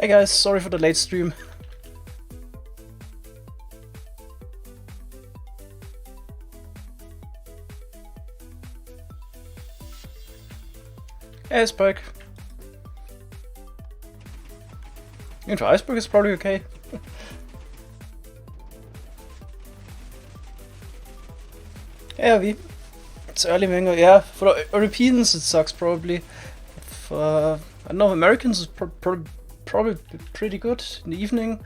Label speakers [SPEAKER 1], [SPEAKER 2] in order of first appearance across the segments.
[SPEAKER 1] Hey guys, sorry for the late stream. Hey, Iceberg. Iceberg is probably okay. Yeah, it's early mango. Yeah, for the Europeans it sucks probably. For, I don't know, Americans is probably pretty good in the evening.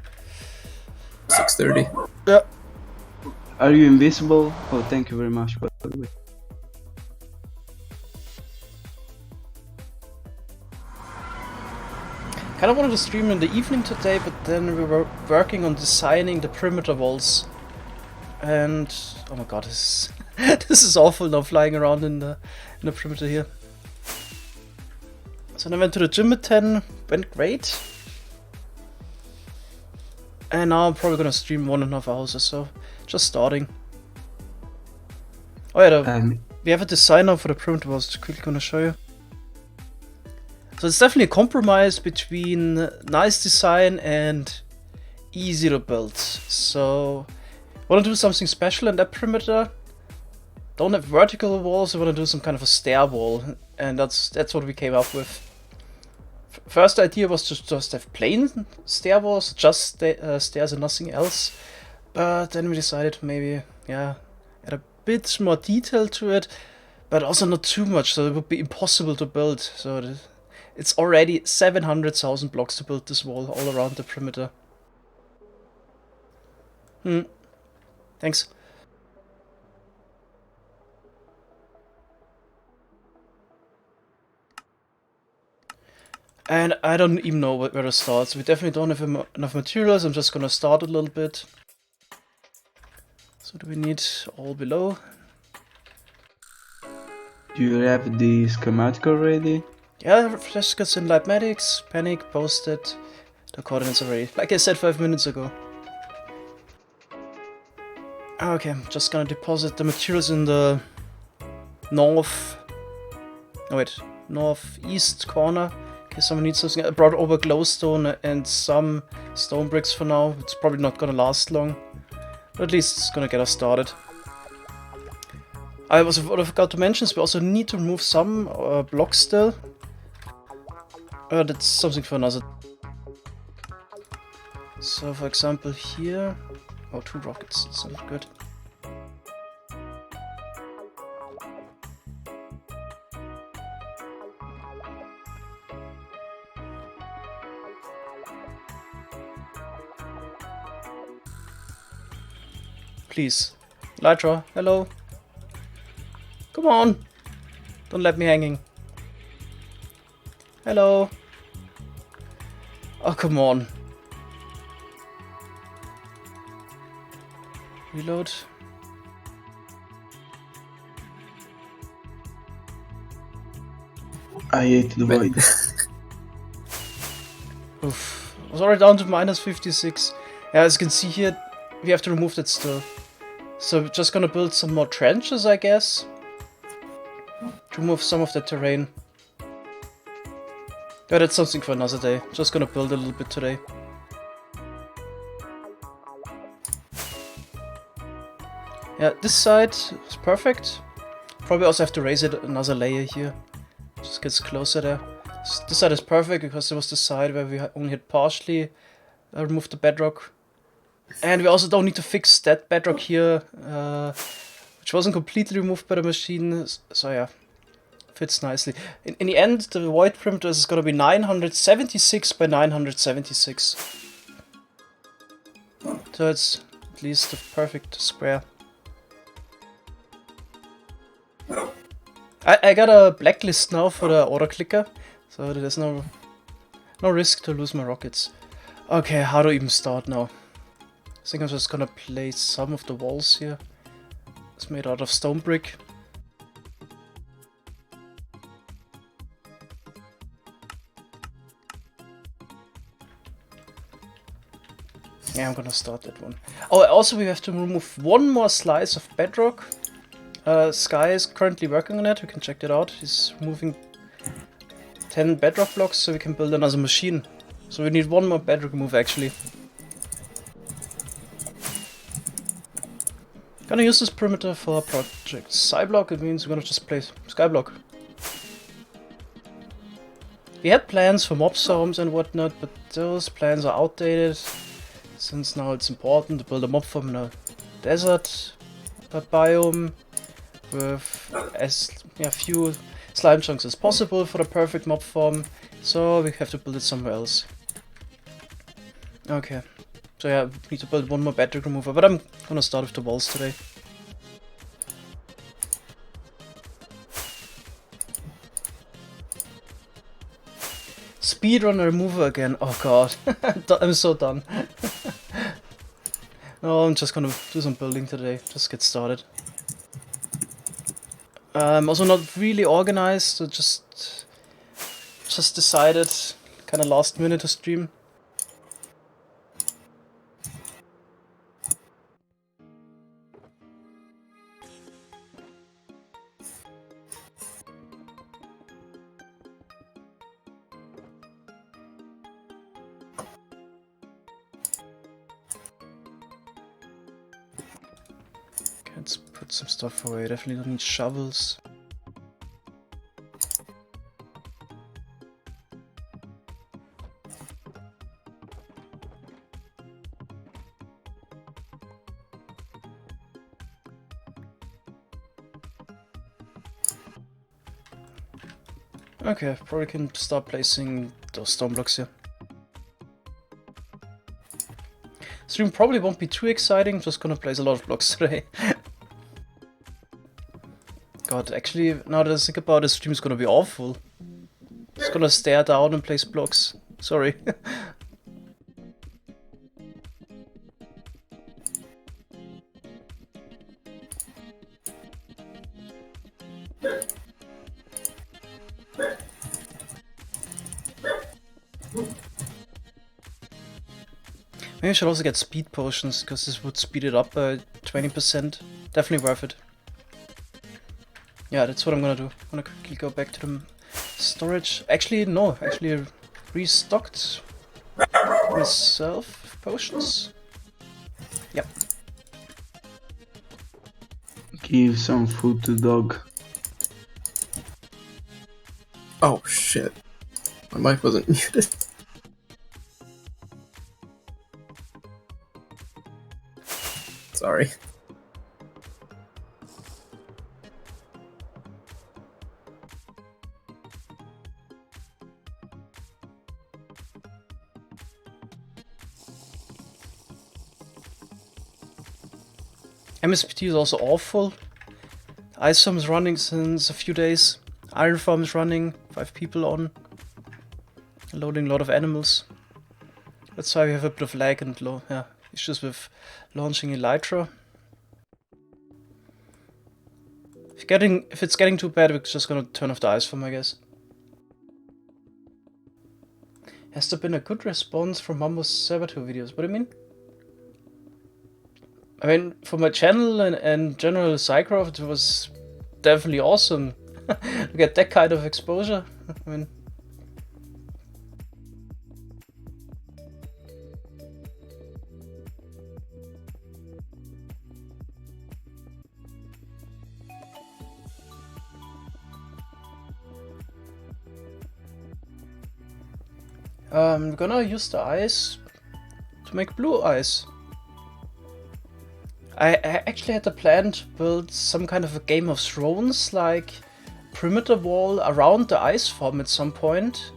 [SPEAKER 2] 6:30.
[SPEAKER 1] Yeah.
[SPEAKER 3] Are you invisible? Oh, thank you very much, by the way.
[SPEAKER 1] Kind of wanted to stream in the evening today, but then we were working on designing the perimeter walls. And oh my god, this is awful now flying around in the perimeter here. So then I went to the gym at 10, went great. And now I'm probably gonna stream 1.5 hours or so. Just starting. Oh yeah, we have a design now for the perimeter walls, just quickly gonna show you. So it's definitely a compromise between nice design and easy to build. So want to do something special in that perimeter. Don't have vertical walls, I want to do some kind of a stair wall, and that's what we came up with. First idea was to just have plain stair walls, just stairs and nothing else. But then we decided maybe, yeah, add a bit more detail to it, but also not too much, so it would be impossible to build. So it's already 700,000 blocks to build this wall all around the perimeter. Thanks. And I don't even know where to start, so we definitely don't have enough materials. I'm just gonna start a little bit. So do we need all below?
[SPEAKER 3] Do you have the schematic already?
[SPEAKER 1] Yeah, Francesca's in Lightmatics, Panic, posted the coordinates already. Like I said 5 minutes ago. Okay, I'm just gonna deposit the materials in the northeast corner. In case someone needs something. I brought over glowstone and some stone bricks for now. It's probably not gonna last long, but at least it's gonna get us started. What I forgot to mention is we also need to remove some blocks still. That's something for another. So for example here... Oh, 2 rockets, that's not good. Please. Elytra, hello. Come on! Don't let me hanging. Hello. Oh, come on. Reload.
[SPEAKER 3] I hate the void.
[SPEAKER 1] Oof. I was already down to minus 56. Yeah, as you can see here, we have to remove that still. So we're just gonna build some more trenches, I guess. To remove some of the terrain. Yeah, that's something for another day. Just gonna build a little bit today. Yeah, this side is perfect. Probably also have to raise it another layer here. Just gets closer there. This side is perfect because it was the side where we only had partially removed the bedrock. And we also don't need to fix that bedrock here, which wasn't completely removed by the machine. So yeah, fits nicely. In the end, the void perimeter is going to be 976 by 976. So it's at least the perfect square. I got a blacklist now for the auto clicker, so there's no risk to lose my rockets. Okay, how to even start now? I think I'm just gonna place some of the walls here. It's made out of stone brick. Yeah, I'm gonna start that one. Oh, also we have to remove one more slice of bedrock. Sky is currently working on it, we can check that out. He's removing 10 bedrock blocks so we can build another machine. So we need one more bedrock move actually. Gonna use this perimeter for Project Skyblock. It means we're gonna just play Skyblock. We had plans for mob swarms and whatnot, but those plans are outdated. Since now it's important to build a mob farm in a desert biome with as few slime chunks as possible for the perfect mob farm. So we have to build it somewhere else. Okay. So yeah, we need to build one more bedrock remover, but I'm gonna start with the walls today. Speedrun remover again, oh god, I'm so done. No, I'm just gonna do some building today, just get started. I'm also not really organized, so just decided, kinda last minute to stream. Let's put some stuff away. Definitely don't need shovels. Okay, probably can start placing those stone blocks here. Stream probably won't be too exciting, just gonna place a lot of blocks today. God, actually, now that I think about it, stream is gonna be awful. Just gonna stare down and place blocks. Sorry. Maybe I should also get speed potions, because this would speed it up by 20%. Definitely worth it. Yeah, that's what I'm gonna do. I'm gonna quickly go back to the storage. Actually, no. Actually, I restocked myself with potions. Yep.
[SPEAKER 3] Give some food to dog.
[SPEAKER 2] Oh shit. My mic wasn't muted. Sorry.
[SPEAKER 1] MSPT is also awful. Ice Farm is running since a few days. Iron Farm is running, 5 people on. Loading a lot of animals. That's why we have a bit of lag and issues with launching Elytra. If it's getting too bad, we're just gonna turn off the Ice Farm, I guess. Has there been a good response from Mambo's Saboteur videos? What do you mean? I mean, for my channel and general Psycraft, it was definitely awesome to get that kind of exposure. I mean, I'm gonna use the ice to make blue ice. I actually had a plan to build some kind of a Game of Thrones like perimeter wall around the ice farm at some point,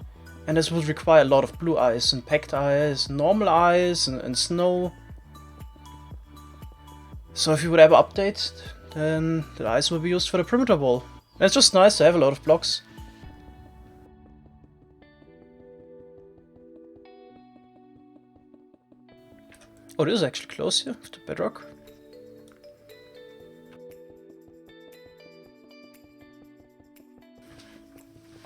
[SPEAKER 1] and this would require a lot of blue ice and packed ice, normal ice and snow. So if you would ever update, then the ice will be used for the perimeter wall. And it's just nice to have a lot of blocks. Oh, this is actually close here to bedrock.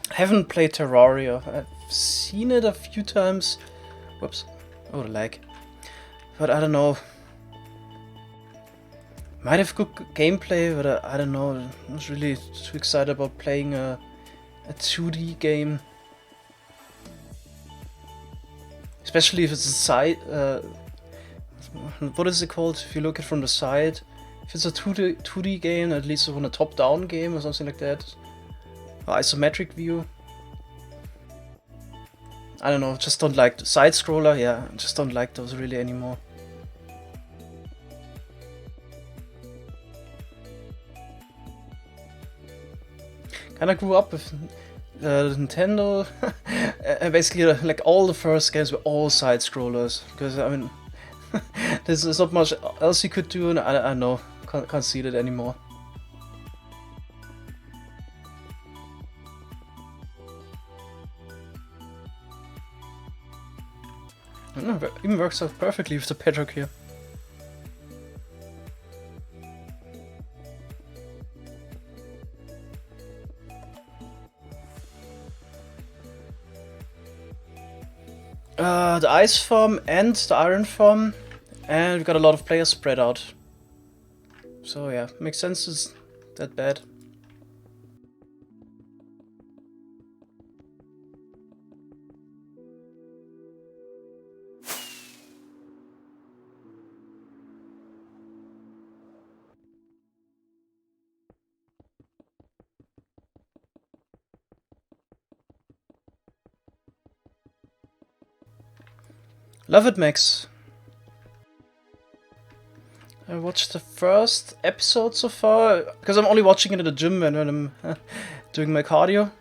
[SPEAKER 1] I haven't played Terraria. I've seen it a few times. Whoops. Oh, the lag. But I don't know. Might have good gameplay, but I don't know. I'm not really too excited about playing a 2D game. Especially if it's a side. What is it called? If you look at it from the side. If it's a 2D game, at least on a top-down game or something like that. Or isometric view. I don't know, just don't like the side scroller. Yeah, just don't like those really anymore. Kinda grew up with Nintendo. And basically, like all the first games were all side scrollers. Because I mean, there's not much else you could do, and I know, can't see that anymore. I don't know, it even works out perfectly with the Pedrock here. The ice farm and the iron farm, and we got a lot of players spread out. So yeah, makes sense, it's that bad. Love it, Max. I watched the first episode so far, because I'm only watching it in the gym and when I'm doing my cardio.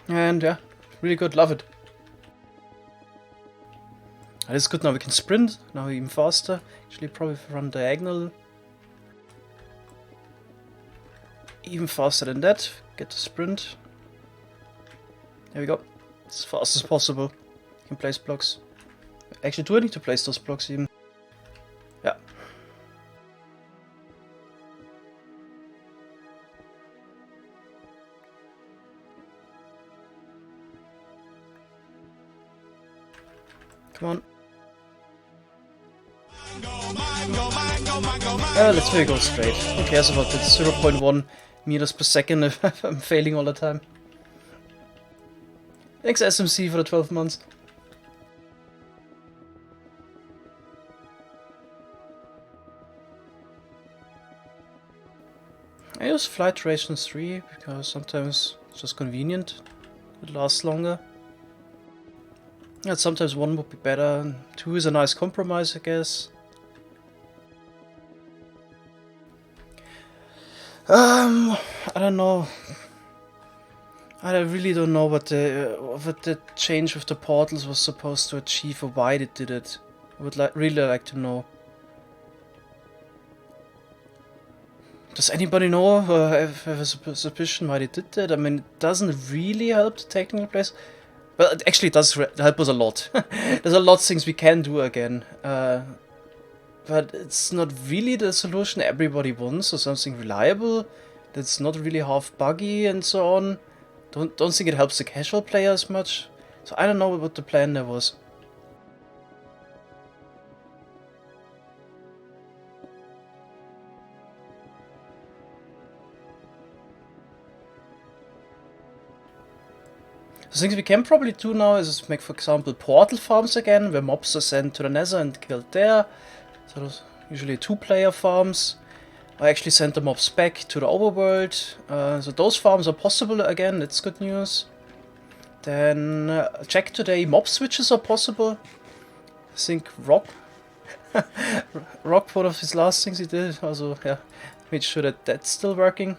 [SPEAKER 1] And yeah, really good, love it. It is good now, we can sprint, now even faster. Actually probably run diagonal. Even faster than that, get the sprint. There we go, as fast as possible. Can place blocks. Actually, do I need to place those blocks even? Yeah. Come on. Let's maybe go straight. Who cares about the 0.1 meters per second if I'm failing all the time? Thanks SMC for the 12 months. I use Flight Durations 3 because sometimes it's just convenient. It lasts longer. And sometimes 1 would be better. 2 is a nice compromise, I guess. I don't know. I really don't know what the change with the portals was supposed to achieve or why they did it. I would really like to know. Does anybody know or have a suspicion why they did that? I mean, it doesn't really help the technical players. Well, it actually does help us a lot. There's a lot of things we can do again. But it's not really the solution everybody wants, or something reliable that's not really half buggy and so on. Don't think it helps the casual players much. So I don't know what the plan there was. The things we can probably do now is make, for example, portal farms again, where mobs are sent to the Nether and killed there. So those usually 2-player farms. I actually sent the mobs back to the overworld. So those farms are possible again, that's good news. Then check today, mob switches are possible. I think Rock, one of his last things he did, also yeah, made sure that that's still working.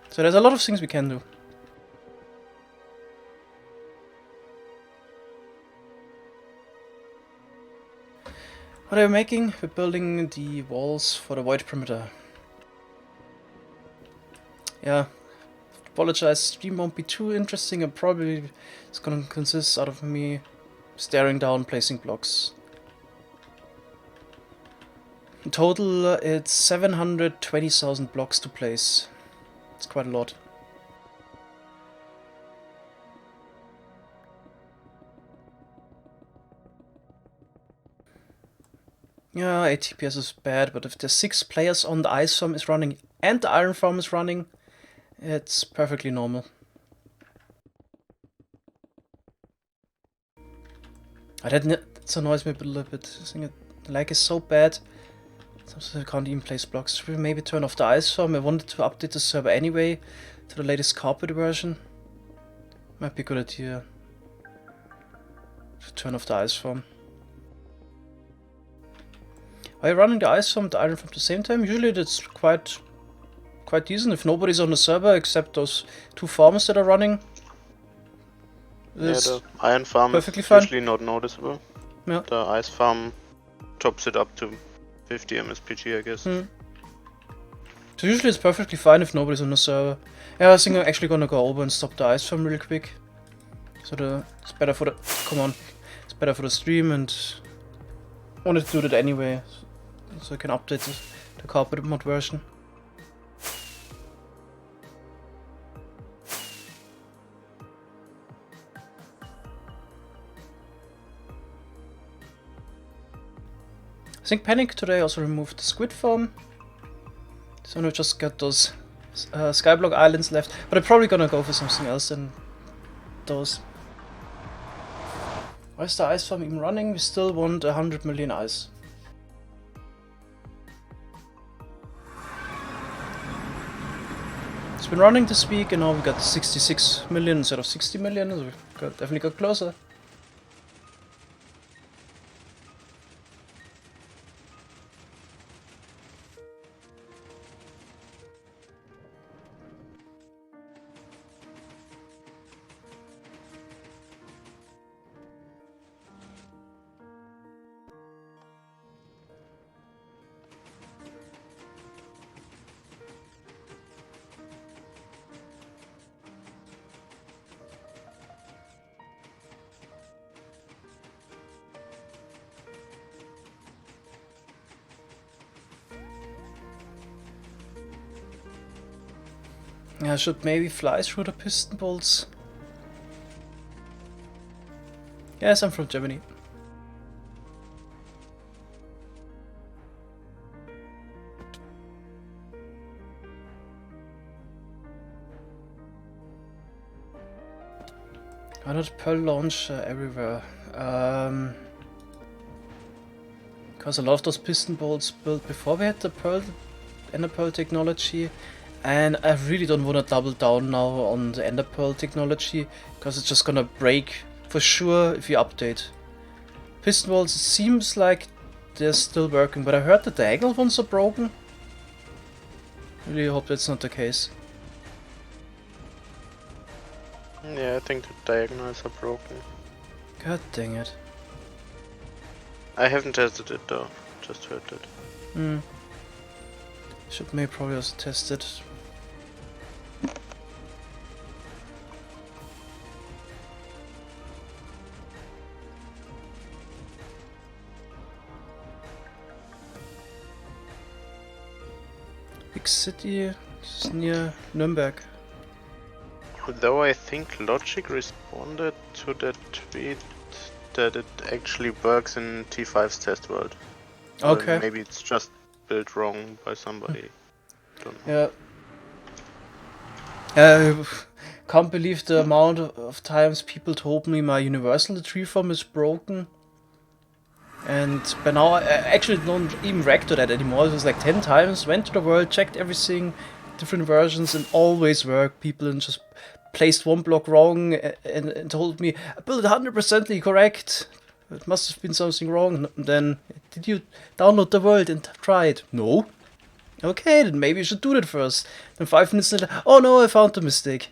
[SPEAKER 1] So there's a lot of things we can do. What are we making? We're building the walls for the void perimeter. Yeah, apologize, stream won't be too interesting and probably it's gonna consist out of me staring down, placing blocks. In total, it's 720,000 blocks to place. It's quite a lot. Yeah, 8 TPS is bad, but if the 6 players on the ice farm is running and the iron farm is running, it's perfectly normal. That annoys me a little bit. I think the lag is so bad. Sometimes I can't even place blocks. Should we maybe turn off the ice farm? I wanted to update the server anyway to the latest carpet version. Might be a good idea to turn off the ice farm. Are you running the ice farm and the iron farm at the same time? Usually that's quite decent if nobody's on the server except those 2 farmers that are running.
[SPEAKER 4] Yeah, the iron farm
[SPEAKER 1] perfectly
[SPEAKER 4] is
[SPEAKER 1] fine.
[SPEAKER 4] usually not noticeable.
[SPEAKER 1] Yeah.
[SPEAKER 4] The ice farm tops it up to 50 MSPG, I guess.
[SPEAKER 1] So usually it's perfectly fine if nobody's on the server. Yeah, I think I'm actually gonna go over and stop the ice farm real quick. So it's better for the... Come on. It's better for the stream, and I wanted to do that anyway. So I can update the carpet mod version. I think Panic today also removed the squid farm. So now just got those Skyblock Islands left. But I'm probably gonna go for something else than those. Why is the ice farm even running? We still want 100 million ice. It's been running this week and now we got 66 million instead of 60 million. So we definitely got closer. Yeah, I should maybe fly through the piston bolts. Yes, I'm from Germany. Why not Pearl launch everywhere? Because a lot of those piston bolts built before we had the Pearl Ender Pearl technology. And I really don't want to double down now on the Ender Pearl technology, because it's just gonna break for sure if you update. Piston bolts, it seems like they're still working, but I heard the diagonal ones are broken. Really hope that's not the case.
[SPEAKER 4] Yeah, I think the diagonals are broken.
[SPEAKER 1] God dang it.
[SPEAKER 4] I haven't tested it though, just heard it.
[SPEAKER 1] Should maybe probably also test it. Big city, this is near Nuremberg.
[SPEAKER 4] Though I think Logic responded to that tweet that it actually works in T5's test world.
[SPEAKER 1] Okay.
[SPEAKER 4] Or maybe it's just built wrong by somebody. Don't know.
[SPEAKER 1] Yeah. Can't believe the amount of times people told me my Universal tree farm is broken. And by now I actually don't even react to that anymore. It was like 10 times, went to the world, checked everything, different versions, and always worked. People and just placed one block wrong and told me, I built it 100% correct. It must have been something wrong. And then, did you download the world and try it? No. Okay, then maybe you should do that first. Then 5 minutes later, oh no, I found the mistake.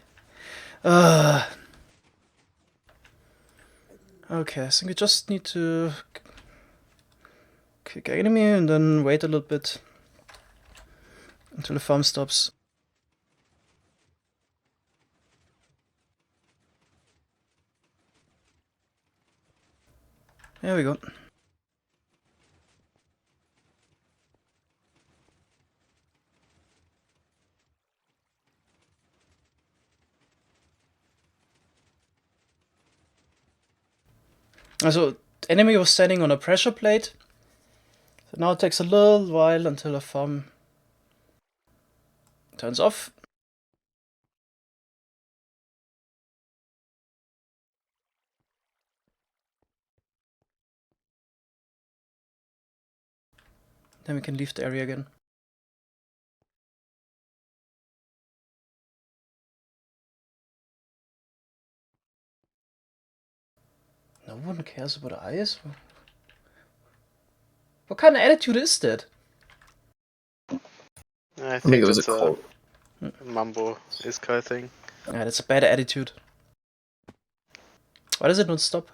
[SPEAKER 1] Okay, I think we just need to kick enemy and then wait a little bit until the farm stops. There we go. Also, the enemy was standing on a pressure plate. So now it takes a little while until the farm turns off. Then we can leave the area again. No one cares about ice? What kind of attitude is that?
[SPEAKER 4] I
[SPEAKER 2] think it was
[SPEAKER 4] that's
[SPEAKER 2] a quote.
[SPEAKER 4] Mambo Iskay thing.
[SPEAKER 1] Yeah, that's a bad attitude. Why does it not stop?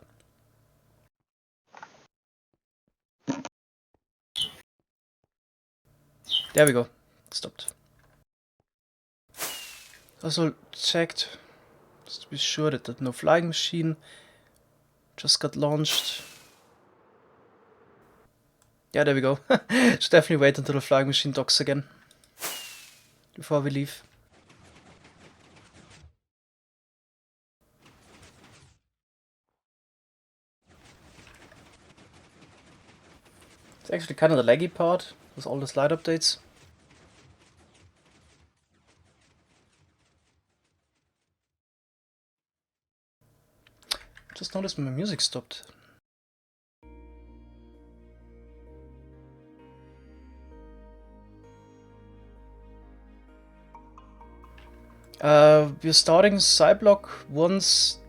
[SPEAKER 1] There we go. It stopped. Also checked, just to be sure that no flying machine just got launched. Yeah, there we go. Should definitely wait until the flying machine docks again before we leave. It's actually kind of the laggy part with all the slide updates. Just noticed my music stopped. We're starting Cyblock once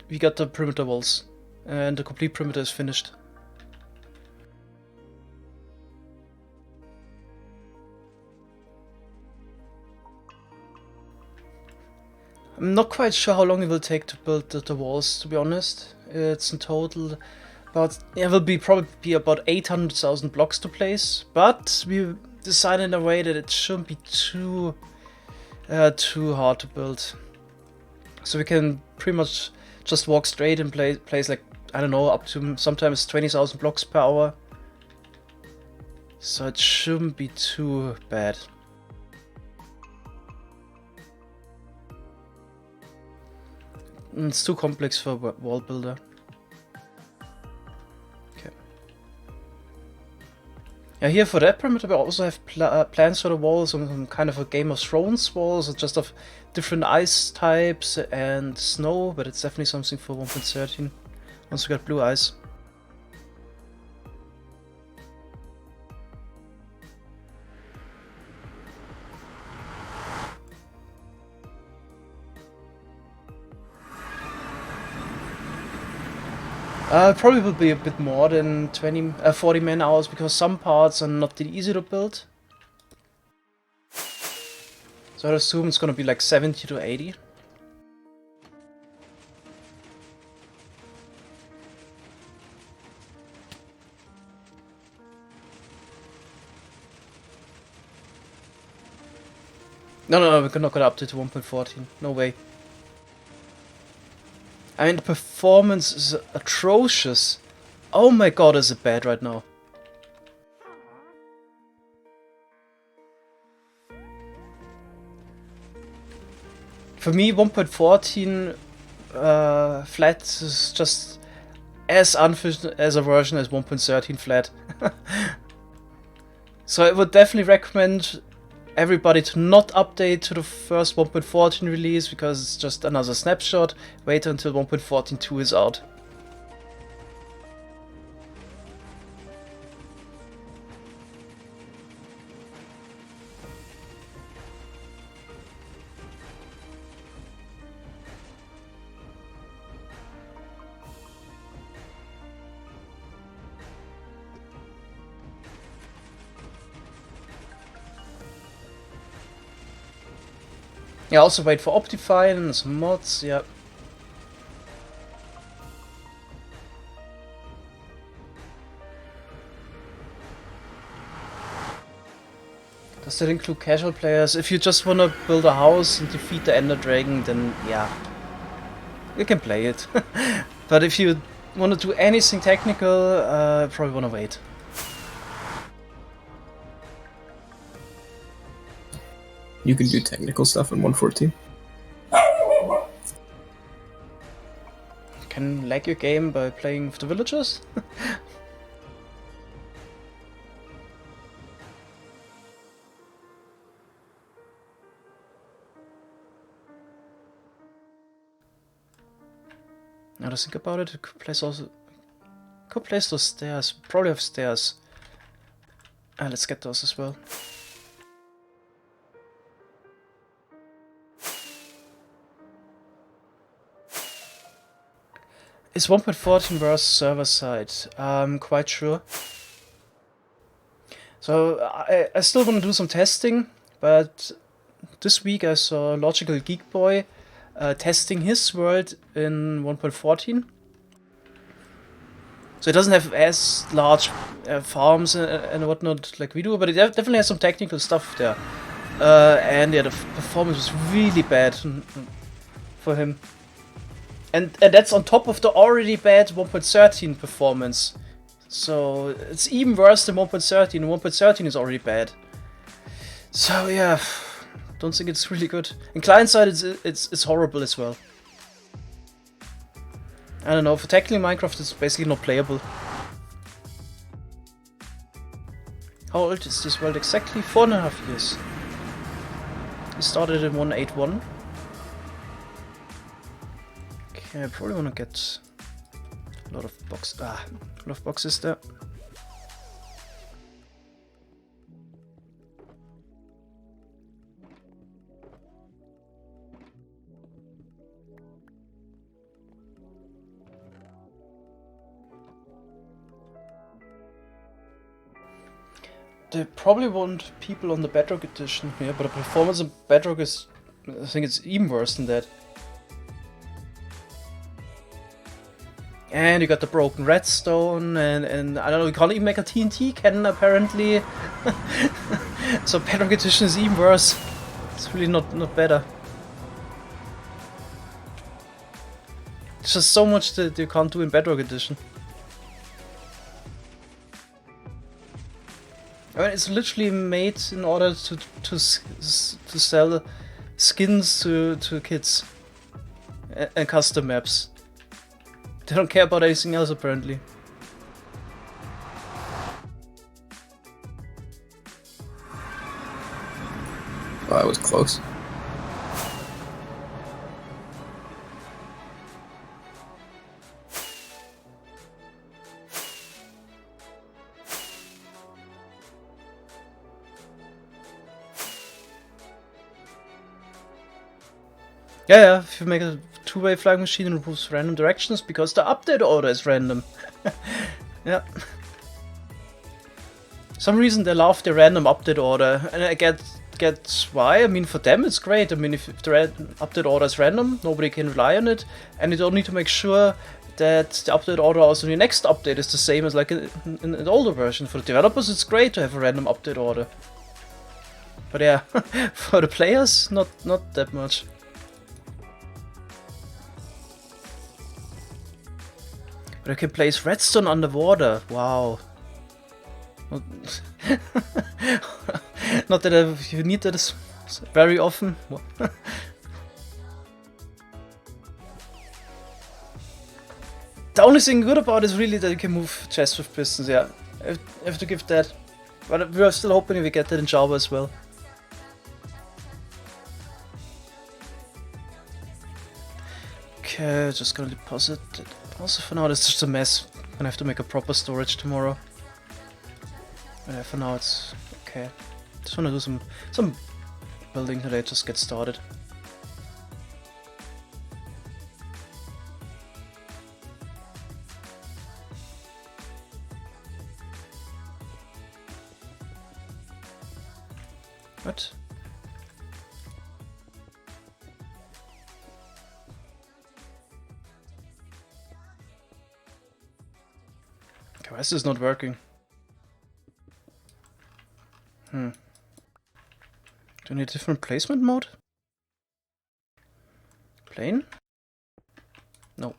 [SPEAKER 1] we got the perimeter walls and the complete perimeter is finished. I'm not quite sure how long it will take to build the walls, to be honest. It's in total about, it will be probably be about 800,000 blocks to place, but we designed in a way that it shouldn't be too hard to build. So we can pretty much just walk straight and place like, I don't know, up to sometimes 20,000 blocks per hour. So it shouldn't be too bad. It's too complex for a wall builder. Okay. Yeah, here for that perimeter we also have plans for the walls, some kind of a Game of Thrones walls, just of different ice types and snow, but it's definitely something for 1.13 once we got blue ice. Probably will be a bit more than 40 man hours because some parts are not that easy to build. So I assume it's gonna be like 70 to 80. No, we're not gonna update to 1.14. No way. I mean, the performance is atrocious. Oh my god, is it bad right now. For me, 1.14 flat is just as unfinished as a version as 1.13 flat. So I would definitely recommend everybody to not update to the first 1.14 release because it's just another snapshot. Wait until 1.14.2 is out. Yeah, also wait for Optifine and some mods, yeah. Does that include casual players? If you just wanna build a house and defeat the Ender Dragon, then yeah, you can play it. But if you wanna do anything technical, probably wanna wait.
[SPEAKER 2] You can do technical stuff in 1.14.
[SPEAKER 1] Can lag your game by playing with the villagers? Now to think about it, could place those stairs. Probably have stairs. Let's get those as well. Is 1.14 versus server side? I'm quite sure. So I still want to do some testing, but this week I saw Logical Geek Boy testing his world in 1.14. So it doesn't have as large farms and whatnot like we do, but it definitely has some technical stuff there. And yeah, the performance was really bad for him. And that's on top of the already bad 1.13 performance. So it's even worse than 1.13. 1.13 is already bad. So yeah, don't think it's really good. And client side, it's horrible as well. I don't know, for tackling Minecraft it's basically not playable. How old is this world exactly? 4.5 years. It started in 181. Okay, I probably want to get a lot of boxes there. They probably want people on the Bedrock edition here, but the performance in Bedrock is, I think it's even worse than that. And you got the broken redstone, and I don't know, you can't even make a TNT cannon apparently. So Bedrock edition is even worse. It's really not better. There's just so much that you can't do in Bedrock edition. I mean, it's literally made in order to sell skins to kids and custom maps. They don't care about anything else apparently.
[SPEAKER 2] Well, that was close.
[SPEAKER 1] Yeah, if you make a two-way flying machine, it moves random directions because the update order is random. Yeah. Some reason they love the random update order, and I get why. I mean, for them it's great. I mean, if the update order is random, nobody can rely on it, and you don't need to make sure that the update order also in the next update is the same as like in the older version. For the developers, it's great to have a random update order. But yeah, for the players, not that much. But I can place redstone underwater. Wow. Not that you need that very often. The only thing good about it is really that you can move chests with pistons. Yeah, I have to give that. But we are still hoping we get that in Java as well. Okay, just gonna deposit it. Also for now, this is just a mess. I'm gonna have to make a proper storage tomorrow. But yeah, for now it's okay. Just wanna do some building today, just get started. What? Okay, why is this not working? Do you need a different placement mode? Plane? No.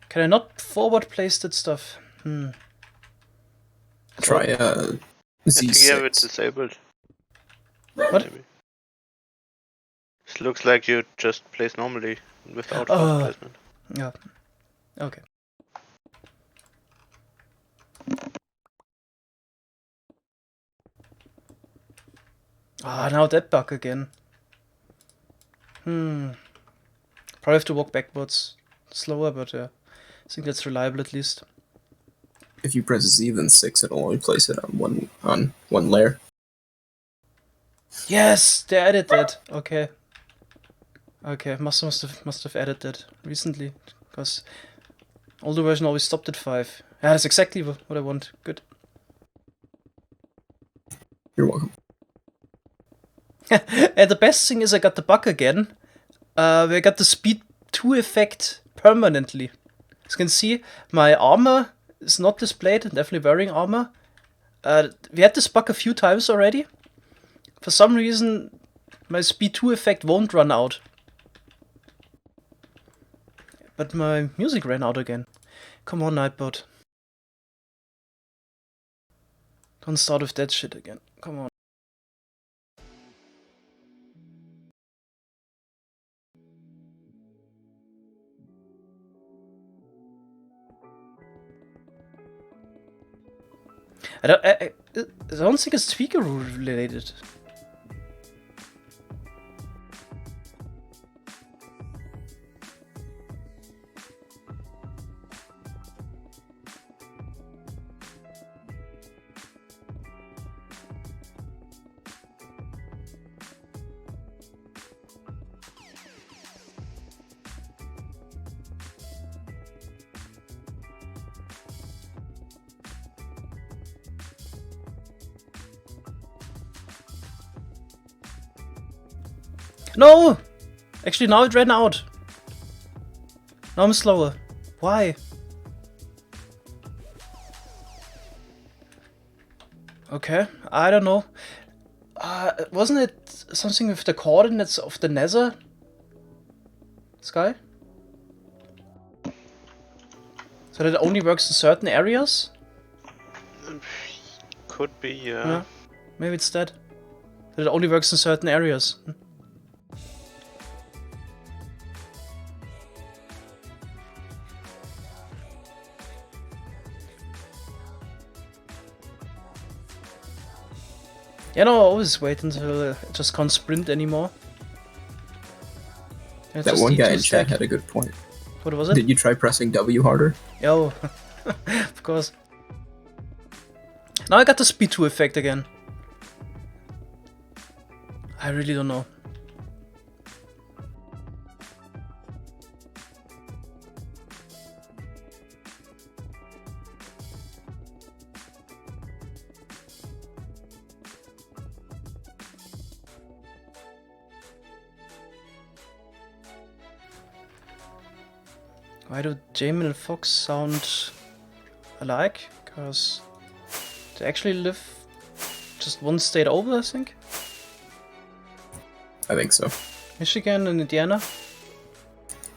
[SPEAKER 1] Can I not forward place that stuff?
[SPEAKER 2] Try
[SPEAKER 4] I
[SPEAKER 2] Z6.
[SPEAKER 4] think you have it disabled.
[SPEAKER 1] What?
[SPEAKER 4] Maybe. It looks like you just place normally without forward placement.
[SPEAKER 1] Yeah. Okay. Ah, now that bug again. Probably have to walk backwards slower, but yeah. I think that's reliable at least.
[SPEAKER 2] if you press Z then 6, it'll only place it on one layer.
[SPEAKER 1] Yes, they added that. Okay. Okay, must have added that recently, because older version always stopped at 5. Yeah, that's exactly what I want. Good.
[SPEAKER 2] You're welcome.
[SPEAKER 1] And the best thing is I got the bug again. Where I got the speed 2 effect permanently. As you can see, my armor is not displayed. I'm definitely wearing armor. We had this bug a few times already. For some reason, my speed 2 effect won't run out. But my music ran out again. Come on, Nightbot. Don't start with that shit again. Come on. I don't think it's tweaker related. No! Actually, now it ran out. Now I'm slower. Why? Okay, I don't know. Wasn't it something with the coordinates of the nether sky? So that it only works in certain areas?
[SPEAKER 4] Could be, yeah.
[SPEAKER 1] Yeah, maybe it's that. That it only works in certain areas. Yeah, no, I always wait until I just can't sprint anymore. I
[SPEAKER 2] That
[SPEAKER 1] just
[SPEAKER 2] one
[SPEAKER 1] need
[SPEAKER 2] guy
[SPEAKER 1] to
[SPEAKER 2] in chat
[SPEAKER 1] stack.
[SPEAKER 2] had a good point.
[SPEAKER 1] What was it?
[SPEAKER 2] Did you try pressing W harder?
[SPEAKER 1] Yo, of course. Now I got the speed 2 effect again. I really don't know. Why do Jamin and Fox sound alike? Because they actually live just one state over, I think.
[SPEAKER 2] I think so.
[SPEAKER 1] Michigan and Indiana.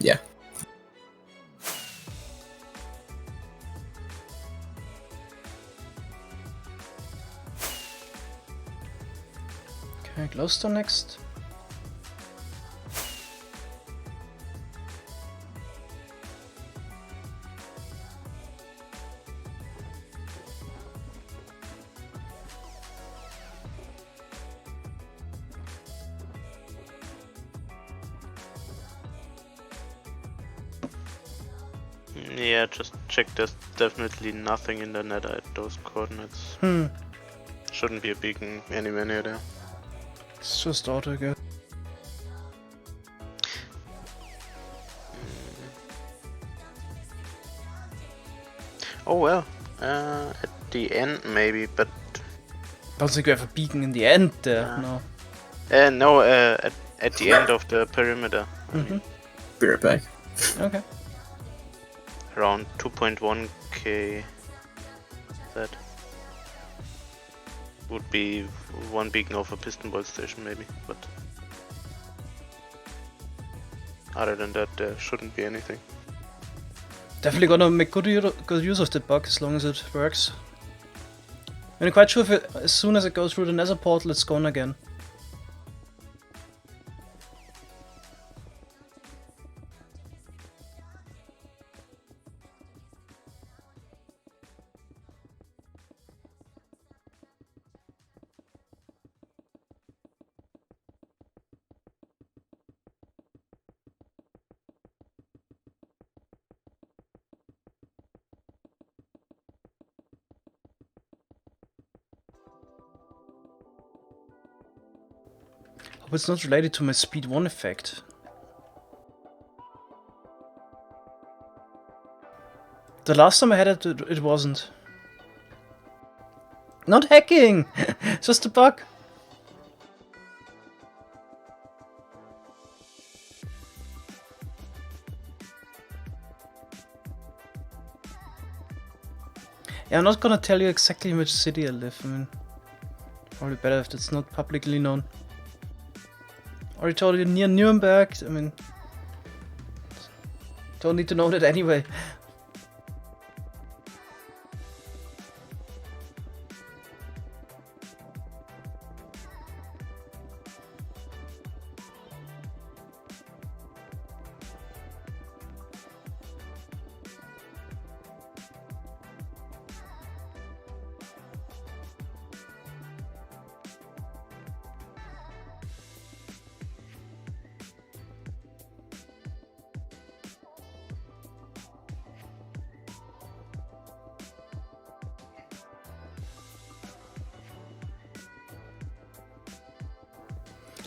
[SPEAKER 2] Yeah.
[SPEAKER 1] Okay, Glowstone next.
[SPEAKER 4] Yeah, just check. There's definitely nothing in the nether at those coordinates. Shouldn't be a beacon anywhere near there.
[SPEAKER 1] It's just auto go.
[SPEAKER 4] Oh well, at the end maybe, but
[SPEAKER 1] Don't think we have a beacon in the end there.
[SPEAKER 4] Yeah.
[SPEAKER 1] No.
[SPEAKER 4] no, at the end of the perimeter. I mean,
[SPEAKER 2] Be right back.
[SPEAKER 1] Okay.
[SPEAKER 4] around 2.1k. That would be one beacon of a piston bolt station maybe, but other than that there shouldn't be anything.
[SPEAKER 1] Definitely gonna make good use of the bug as long as it works. I'm not quite sure if as soon as it goes through the nether portal it's gone again. Oh, it's not related to my speed 1 effect. The last time I had it, it wasn't. Not hacking! Just a bug. Yeah, I'm not gonna tell you exactly in which city I live. I mean, probably better if it's not publicly known. Already told you near Nuremberg. I mean, don't need to know that anyway.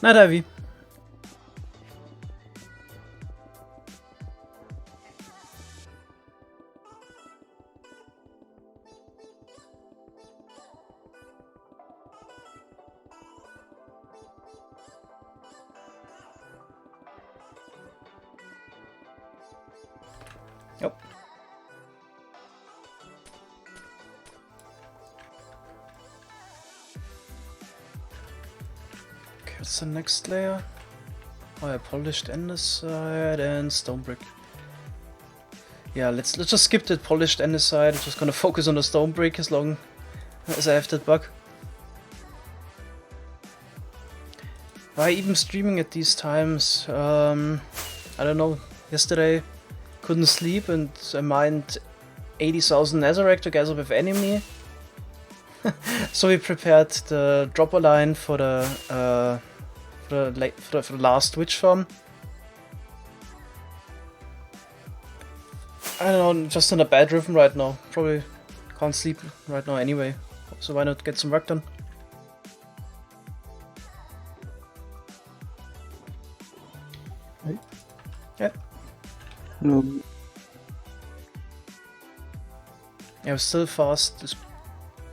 [SPEAKER 1] Night, Ivy. Yep. Okay, what's the next layer? Oh, I polished andesite and stone brick. Yeah, let's just skip the polished andesite. I'm just gonna focus on the stone brick as long as I have that bug. Why even streaming at these times? I don't know. Yesterday couldn't sleep and I mined 80,000 netherrack together with enemy. So we prepared the dropper line for the last witch farm. I don't know, I'm just in a bad rhythm right now. Probably can't sleep right now anyway. So why not get some work done?
[SPEAKER 2] Right.
[SPEAKER 1] Yeah.
[SPEAKER 3] No.
[SPEAKER 1] Yeah, still fast.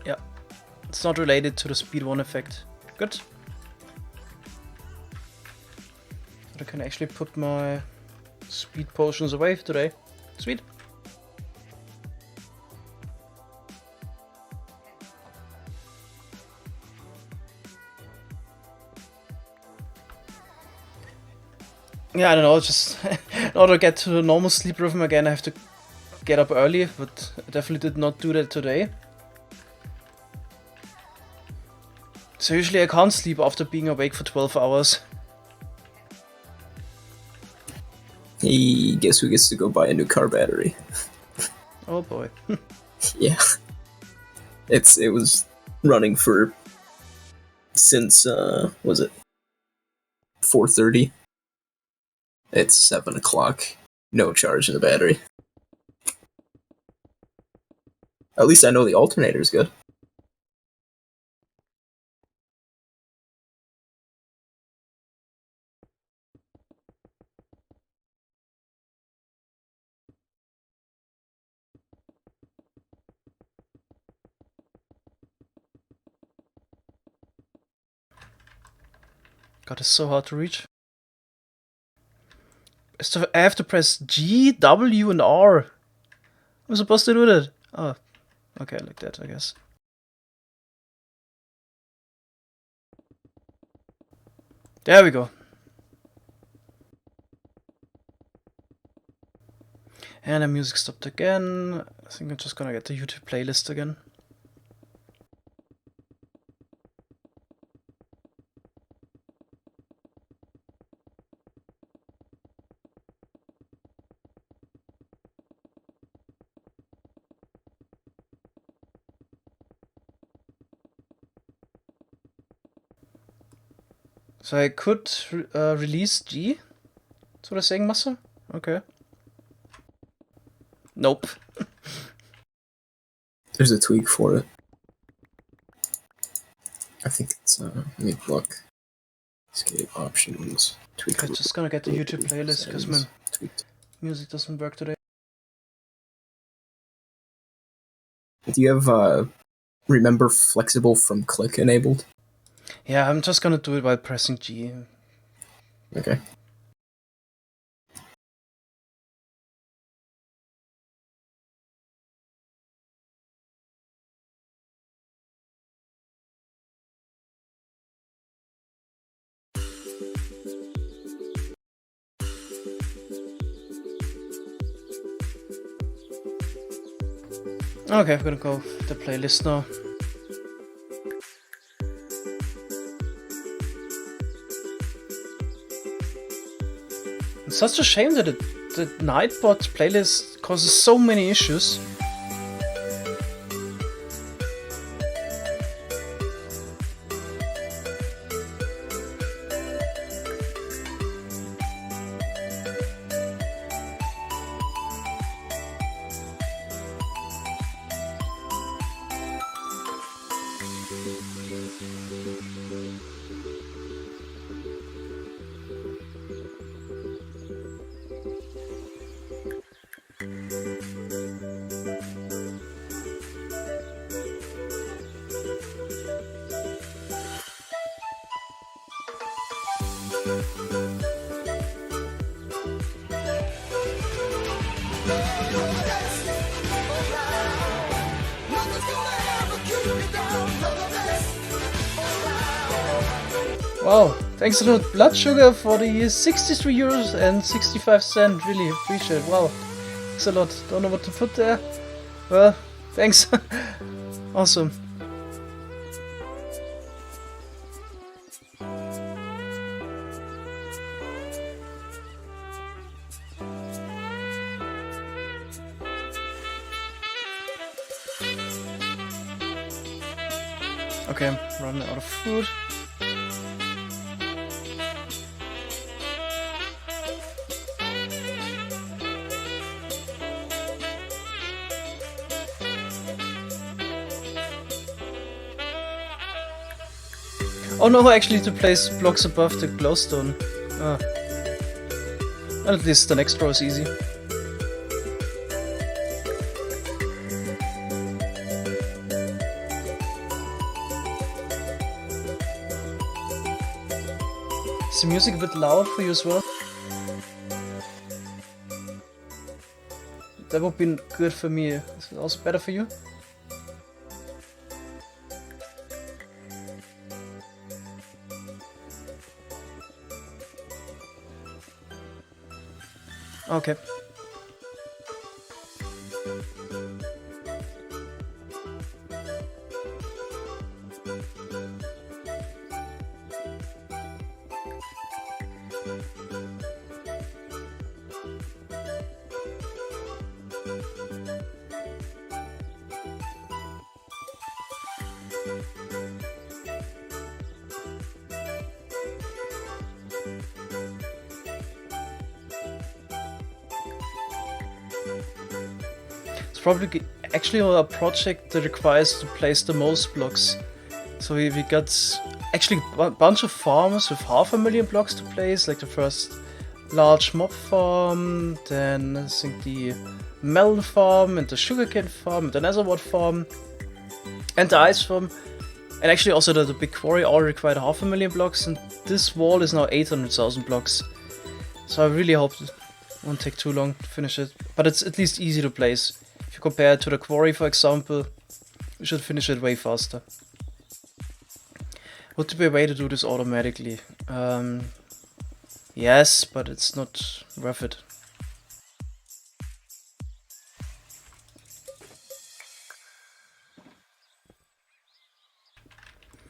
[SPEAKER 1] Yeah. It's not related to the speed 1 effect. Good. I can actually put my speed potions away today. Sweet. Yeah, I don't know, just in order to get to the normal sleep rhythm again, I have to get up early, but I definitely did not do that today. So usually I can't sleep after being awake for 12 hours.
[SPEAKER 2] Hey, guess who gets to go buy a new car battery?
[SPEAKER 1] Oh boy.
[SPEAKER 2] Yeah. It was running for since was it 4:30? It's 7 o'clock. No charge in the battery. At least I know the alternator's good.
[SPEAKER 1] God, it's so hard to reach. So I have to press G, W, and R. I'm supposed to do that. Oh, okay, like that, I guess. There we go. And the music stopped again. I think I'm just gonna get the YouTube playlist again. So I could release G? That's what I'm saying, Master? Okay. Nope.
[SPEAKER 2] There's a tweak for it. I think it's let me look. Escape options. Tweak.
[SPEAKER 1] I'm just gonna get the YouTube playlist because my
[SPEAKER 2] Tweaked.
[SPEAKER 1] music doesn't work today.
[SPEAKER 2] Do you have remember flexible from click enabled?
[SPEAKER 1] Yeah, I'm just gonna do it by pressing G.
[SPEAKER 2] Okay.
[SPEAKER 1] Okay, I'm gonna go with the playlist now. It's such a shame that the Nightbot playlist causes so many issues. Wow, thanks a lot, Blood Sugar, for the 63 euros and 65 cents. Really appreciate it. Wow, thanks a lot. Don't know what to put there. Well, thanks. Awesome. Okay, I'm running out of food. Oh no, actually to place blocks above the glowstone. Ah. And at least the next row is easy. Is the music a bit loud for you as well? That would be good for me. Is it also better for you? Okay. It's probably actually a project that requires to place the most blocks. So we got actually a bunch of farms with 500,000 blocks to place, like the first large mob farm, then I think the melon farm and the sugarcane farm and the netherwood farm and the ice farm. And actually also the big quarry all required 500,000 blocks, and this wall is now 800,000 blocks. So I really hope it won't take too long to finish it, but it's at least easy to place. If you compare it to the quarry, for example, we should finish it way faster. Would there be a way to do this automatically? Yes, but it's not worth it.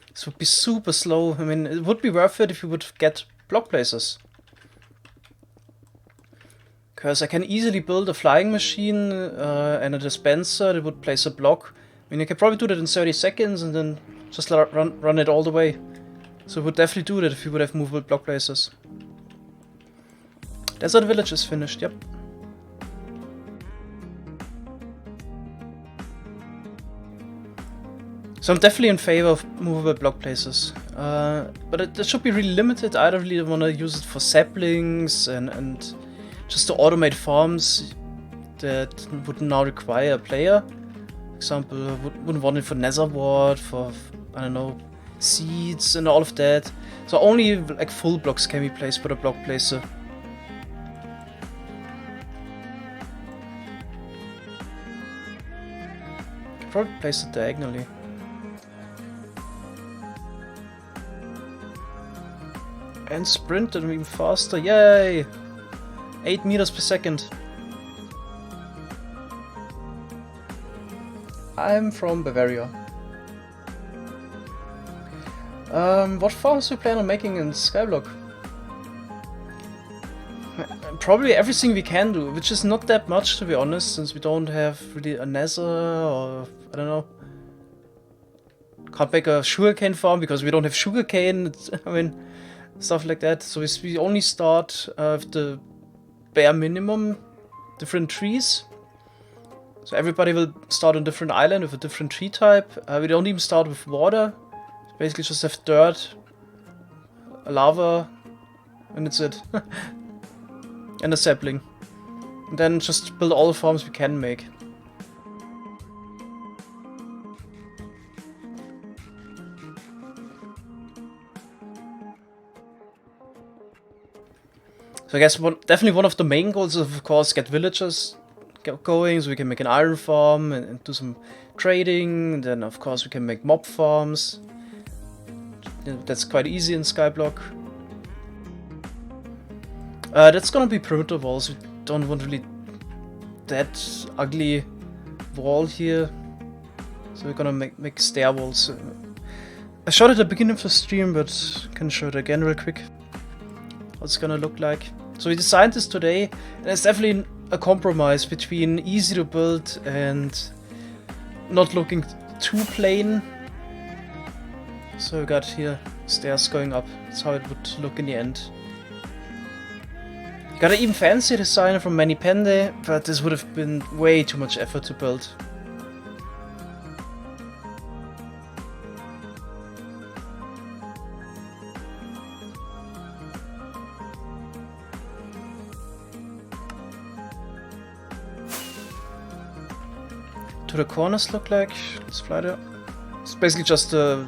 [SPEAKER 1] This would be super slow. I mean, it would be worth it if you would get block placers. Because I can easily build a flying machine and a dispenser that would place a block. I mean, I could probably do that in 30 seconds and then just run it all the way. So it would definitely do that if you would have movable block placers. Desert Village is finished, yep. So I'm definitely in favor of movable block placers. But it should be really limited. I don't really want to use it for saplings and just to automate farms that would now require a player. For example, I wouldn't want it for Nether Wart, for, I don't know, seeds and all of that. So only like full blocks can be placed with a block placer. Probably place it diagonally. And sprint and even faster, yay! 8 meters per second. I'm from Bavaria. What farms do we plan on making in Skyblock? Probably everything we can do, which is not that much to be honest, since we don't have really a nether or, I don't know. Can't make a sugarcane farm because we don't have sugarcane, I mean, stuff like that. So we only start with the bare minimum, different trees. So everybody will start on a different island with a different tree type. We don't even start with water. Basically just have dirt, lava, and that's it. And a sapling. And then just build all the farms we can make. So I guess definitely one of the main goals is of course get villagers going, so we can make an iron farm and do some trading. And then of course we can make mob farms. That's quite easy in Skyblock. That's gonna be perimeter walls. We don't want really that ugly wall here. So we're gonna make stair walls. I showed it at the beginning of the stream, but can show it again real quick. What it's gonna look like. So we designed this today, and it's definitely a compromise between easy to build and not looking too plain. So we got here stairs going up. That's how it would look in the end. Got an even fancier design from Manipende, but this would have been way too much effort to build. Do the corners look like? Let's fly there. It's basically just a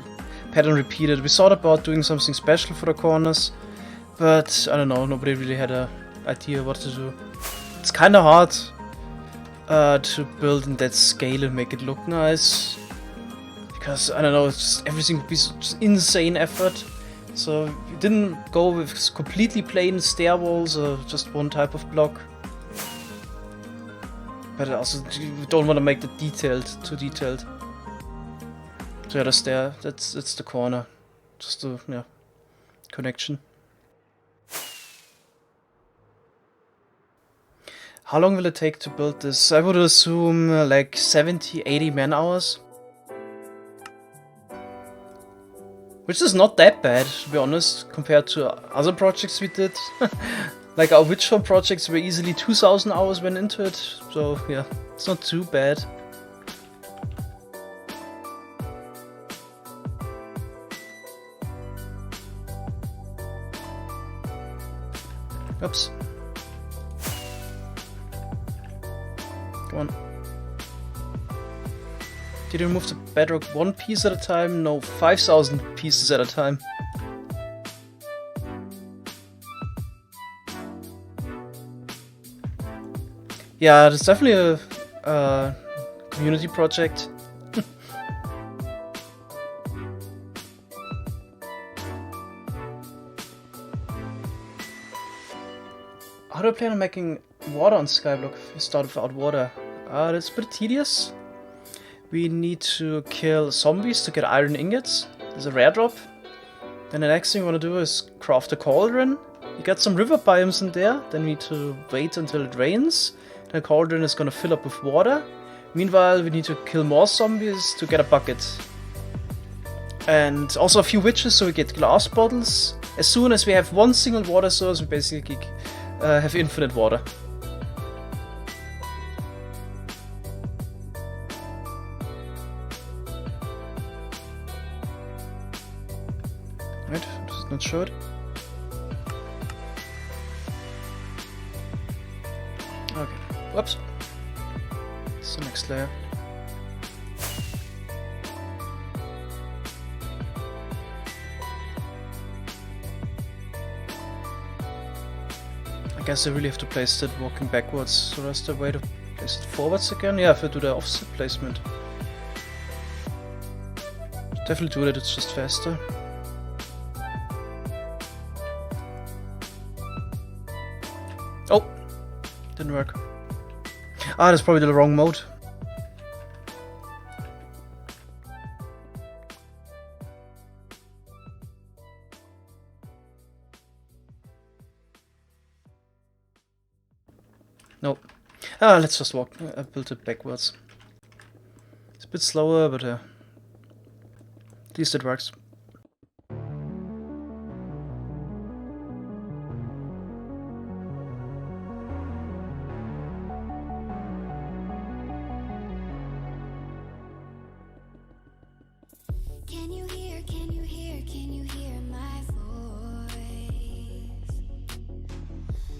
[SPEAKER 1] pattern repeated. We thought about doing something special for the corners, but I don't know, nobody really had a idea what to do. It's kind of hard to build in that scale and make it look nice, because I don't know, it's just, everything would be just insane effort. So we didn't go with completely plain stair walls or just one type of block. But also we don't want to make it too detailed. So yeah, the stair, that's the corner, just a connection. How long will it take to build this? I would assume like 70-80 man hours. Which is not that bad, to be honest, compared to other projects we did. Like our Witch Farm projects were easily 2000 hours went into it. So yeah, it's not too bad. Oops. Come on. Did you remove the bedrock one piece at a time? No, 5000 pieces at a time. Yeah, it's definitely a community project. How do I plan on making water on Skyblock if we start without water? That's a bit tedious. We need to kill zombies to get iron ingots. There's a rare drop. Then the next thing we want to do is craft a cauldron. You got some river biomes in there. Then we need to wait until it rains. The cauldron is gonna fill up with water. Meanwhile, we need to kill more zombies to get a bucket. And also a few witches so we get glass bottles. As soon as we have one single water source, we basically have infinite water. show it. Okay, whoops. It's the next layer. I guess I really have to place that walking backwards, so there's the way to place it forwards again. Yeah, if I do the offset placement. Definitely do that, it's just faster. Oh! Didn't work. Ah, that's probably the wrong mode. Nope. Ah, let's just walk. I built it backwards. It's a bit slower, but at least it works.
[SPEAKER 5] Can you hear, can you hear, can you hear my voice?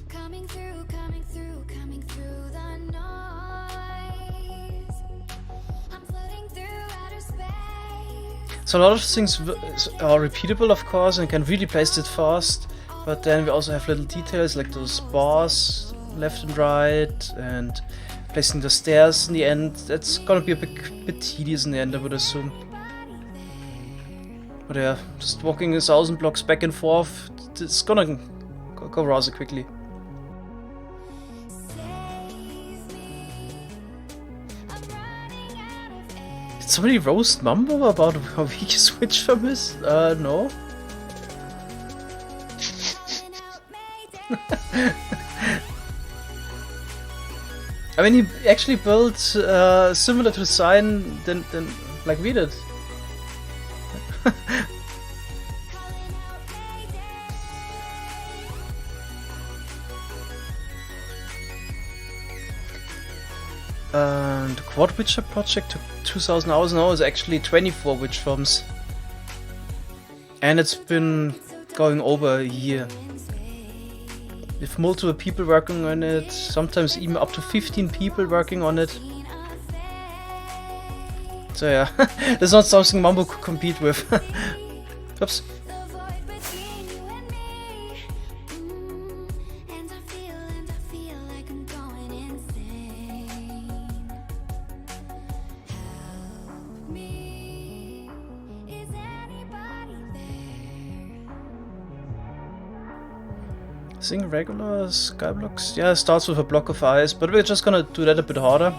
[SPEAKER 5] Coming through, coming through, coming through the noise. I'm floating through outer space.
[SPEAKER 1] So a lot of things are repeatable, of course, and can really place it fast. But then we also have little details like those bars left and right, and placing the stairs in the end. That's gonna be a bit tedious in the end, I would assume. But yeah, just walking 1,000 blocks back and forth, it's gonna go rather quickly. Did somebody roast Mambo about how weak his Switch farm is? No. I mean, he actually built similar to design than like we did. And the Quad Witcher project took 2,000 hours. Now it's actually 24 witch farms. And it's been going over a year. With multiple people working on it, sometimes even up to 15 people working on it. So yeah, that's not something Mambo could compete with. Oops.
[SPEAKER 5] The void between you and me. And I feel like I'm going insane. Help me. Is anybody there?
[SPEAKER 1] Sing regular skyblocks? Yeah, it starts with a block of ice, but we're just gonna do that a bit harder.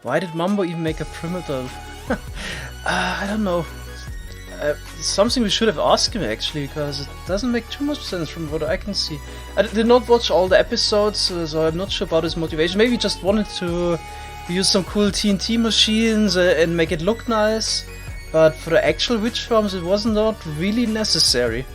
[SPEAKER 1] Why did Mambo even make a primitive? I don't know. Something we should have asked him actually, because it doesn't make too much sense from what I can see. I did not watch all the episodes, so I'm not sure about his motivation. Maybe he just wanted to use some cool TNT machines and make it look nice. But for the actual witch farms, it was not really necessary.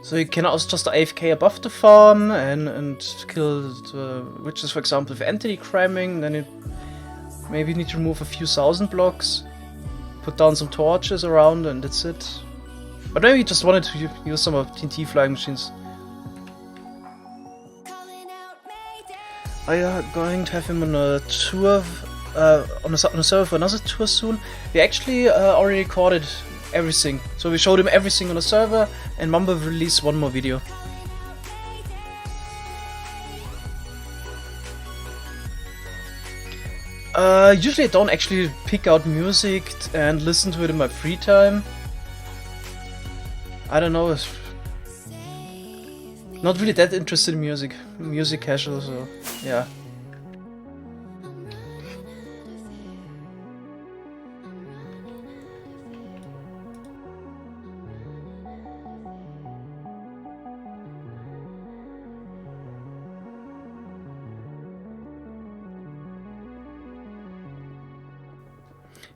[SPEAKER 1] So you can also just AFK above the farm and kill the witches, for example, with entity cramming. Then you maybe need to remove a few thousand blocks, put down some torches around, and that's it. But maybe you just wanted to use some of TNT flying machines. I are going to have him on a tour, on a server for another tour soon. We actually already recorded everything. So we showed him everything on the server, and Mambo will release one more video. Usually I don't actually pick out music and listen to it in my free time. I don't know, not really that interested in music casual, so yeah.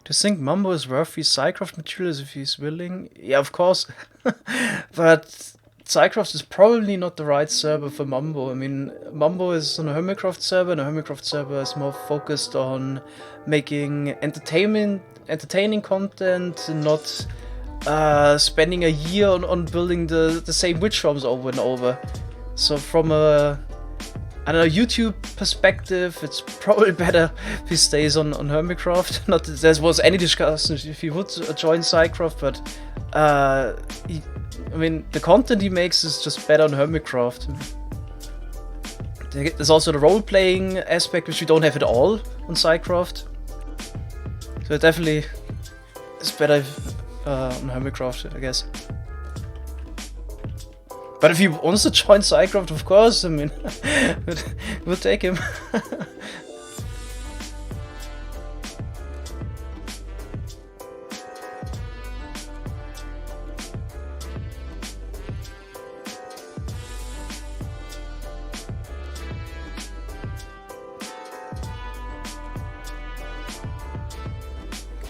[SPEAKER 1] Do you think Mambo is worth his Psycraft materials if he's willing? Yeah, of course. But Psycraft is probably not the right server for Mambo. I mean, Mambo is on a Hermitcraft server, and a Hermitcraft server is more focused on making entertaining content, and not spending a year on building the same witch farms over and over. So from a YouTube perspective, it's probably better if he stays on Hermitcraft. Not that there was any discussion if he would join Psycraft, but the content he makes is just better on Hermitcraft. There's also the role-playing aspect, which we don't have at all on Psycraft. So it definitely is better on Hermitcraft, I guess. But if he wants to join Psycraft, of course, I mean, we'll take him.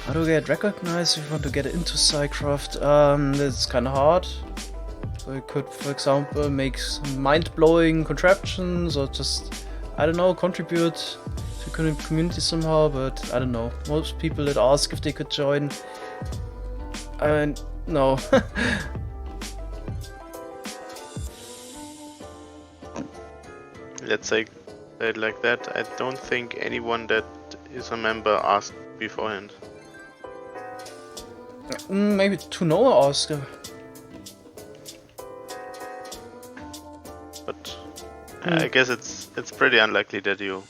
[SPEAKER 1] How to get recognized if you want to get into Psycraft? It's kind of hard. So you could, for example, make some mind-blowing contraptions, or just, I don't know, contribute to the community somehow, but I don't know. Most people that ask if they could join, no.
[SPEAKER 4] Let's say it like that. I don't think anyone that is a member asked beforehand.
[SPEAKER 1] Maybe to Noah ask.
[SPEAKER 4] But I guess it's pretty unlikely that you.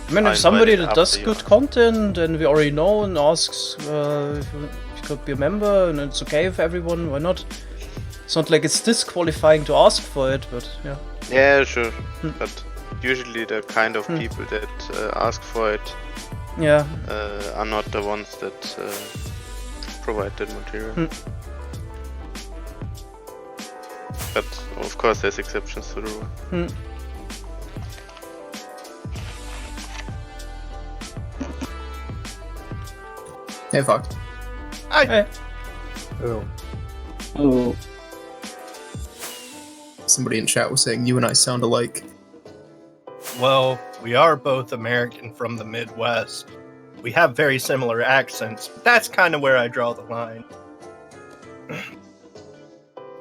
[SPEAKER 1] I mean, if somebody that does good content and we already know and asks if you could be a member, and it's okay with everyone, why not? It's not like it's disqualifying to ask for it, but yeah.
[SPEAKER 4] Yeah, sure. But usually the kind of people that ask for it are not the ones that provide that material. But of course there's exceptions to the rule.
[SPEAKER 2] Hey, fuck.
[SPEAKER 1] Hey.
[SPEAKER 6] Oh.
[SPEAKER 3] Oh,
[SPEAKER 2] Somebody in chat was saying you and I sound alike.
[SPEAKER 6] Well, we are both American from the Midwest. We have very similar accents. But that's kind of where I draw the line.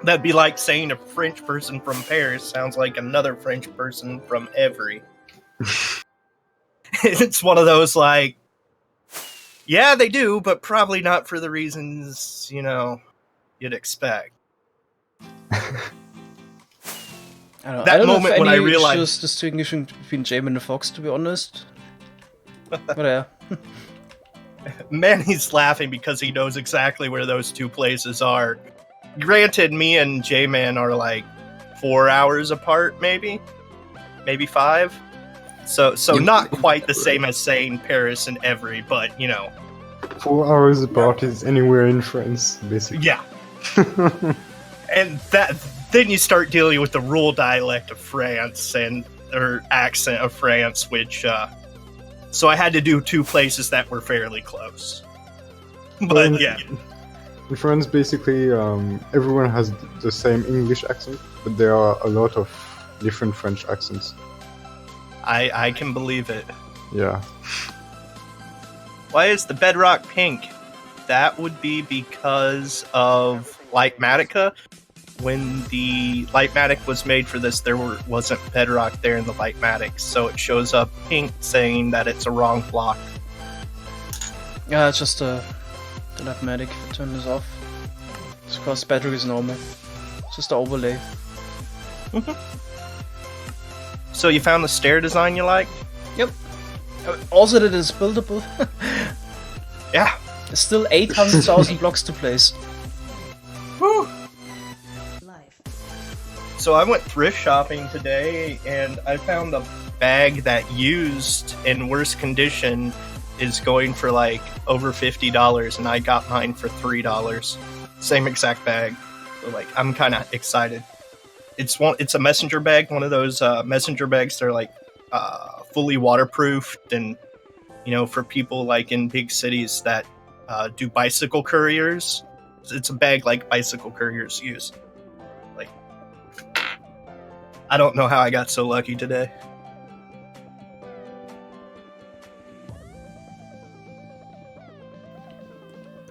[SPEAKER 6] That'd be like saying a French person from Paris sounds like another French person from Every. It's one of those like, yeah, they do, but probably not for the reasons, you'd expect.
[SPEAKER 1] I
[SPEAKER 6] That
[SPEAKER 1] don't know
[SPEAKER 6] moment
[SPEAKER 1] if
[SPEAKER 6] when I
[SPEAKER 1] any
[SPEAKER 6] realized-
[SPEAKER 1] issues distinguishing between Jamin and Fox, to be honest. But yeah.
[SPEAKER 6] Manny's laughing because he knows exactly where those two places are. Granted, me and J-Man are like 4 hours apart, maybe 5. So not quite the same as saying Paris and Every, but
[SPEAKER 7] 4 hours apart is anywhere in France, basically.
[SPEAKER 6] yeah. And then you start dealing with the rural dialect of France or accent of France, which so I had to do 2 places that were fairly close. But yeah.
[SPEAKER 7] In France, basically, everyone has the same English accent, but there are a lot of different French accents.
[SPEAKER 6] I can believe it.
[SPEAKER 7] Yeah.
[SPEAKER 6] Why is the bedrock pink? That would be because of Lightmatica. When the Lightmatic was made for this, there wasn't bedrock there in the Lightmatic, so it shows up pink saying that it's a wrong block.
[SPEAKER 1] Yeah, it's just the Lightmatic. If I turn this off, it's because bedrock is normal. It's just the overlay.
[SPEAKER 6] So you found the stair design you like?
[SPEAKER 1] Yep. Also that it's buildable.
[SPEAKER 6] Yeah.
[SPEAKER 1] There's still 800,000 blocks to place.
[SPEAKER 6] Whew. So I went thrift shopping today, and I found a bag that used in worse condition is going for like over $50, and I got mine for $3. Same exact bag. So like I'm kind of excited. It's a messenger bag, one of those messenger bags that are like fully waterproofed and for people like in big cities that do bicycle couriers. It's a bag like bicycle couriers use. Like, I don't know how I got so lucky today.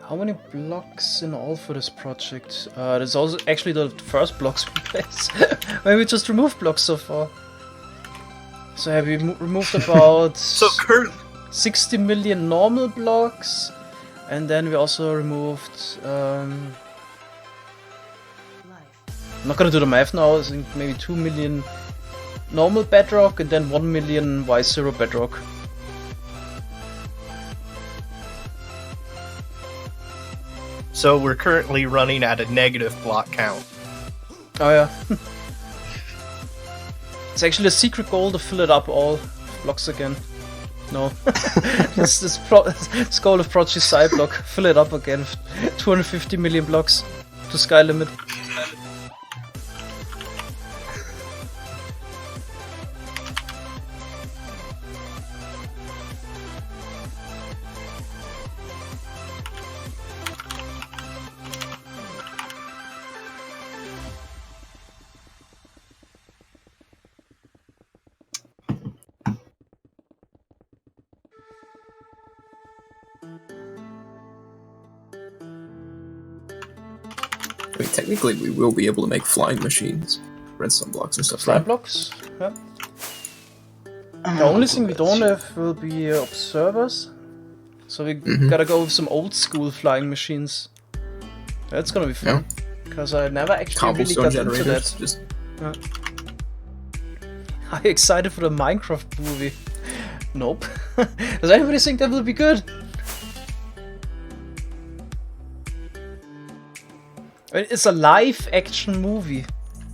[SPEAKER 1] How many blocks in all for this project? There's also actually the first blocks we placed. Maybe we just removed blocks so far. So have we removed about 60 million normal blocks, and then we also removed. I'm not gonna do the math now. I think maybe 2 million normal bedrock, and then 1 million Y0 bedrock.
[SPEAKER 6] So we're currently running at a negative block count.
[SPEAKER 1] Oh yeah. It's actually a secret goal to fill it up all blocks again. No. this goal of Project Cyblock, fill it up again. 250 million blocks to sky limit.
[SPEAKER 2] I mean, technically, we will be able to make flying machines, redstone blocks and stuff.
[SPEAKER 1] Fly
[SPEAKER 2] Right?
[SPEAKER 1] blocks? Yeah. The only thing we don't have will be observers. So we gotta go with some old school flying machines. That's gonna be fun. Because I never actually really
[SPEAKER 2] Cobblestone
[SPEAKER 1] got into
[SPEAKER 2] generators.
[SPEAKER 1] that.
[SPEAKER 2] Just
[SPEAKER 1] Are you excited for the Minecraft movie? Nope. Does anybody think that will be good? I mean, it's a live action movie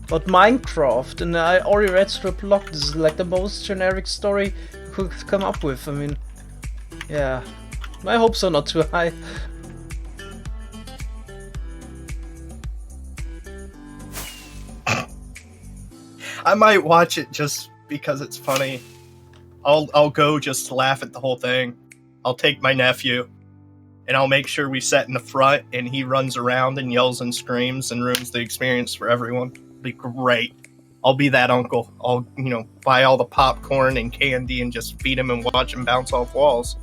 [SPEAKER 1] about Minecraft, and I already read through the plot. This is like the most generic story you could come up with. I mean, yeah. My hopes are not too high.
[SPEAKER 6] I might watch it just because it's funny. I'll go just to laugh at the whole thing. I'll take my nephew, and I'll make sure we sit in the front, and he runs around and yells and screams and ruins the experience for everyone. It'll be great. I'll be that uncle. I'll, buy all the popcorn and candy and just feed him and watch him bounce off walls.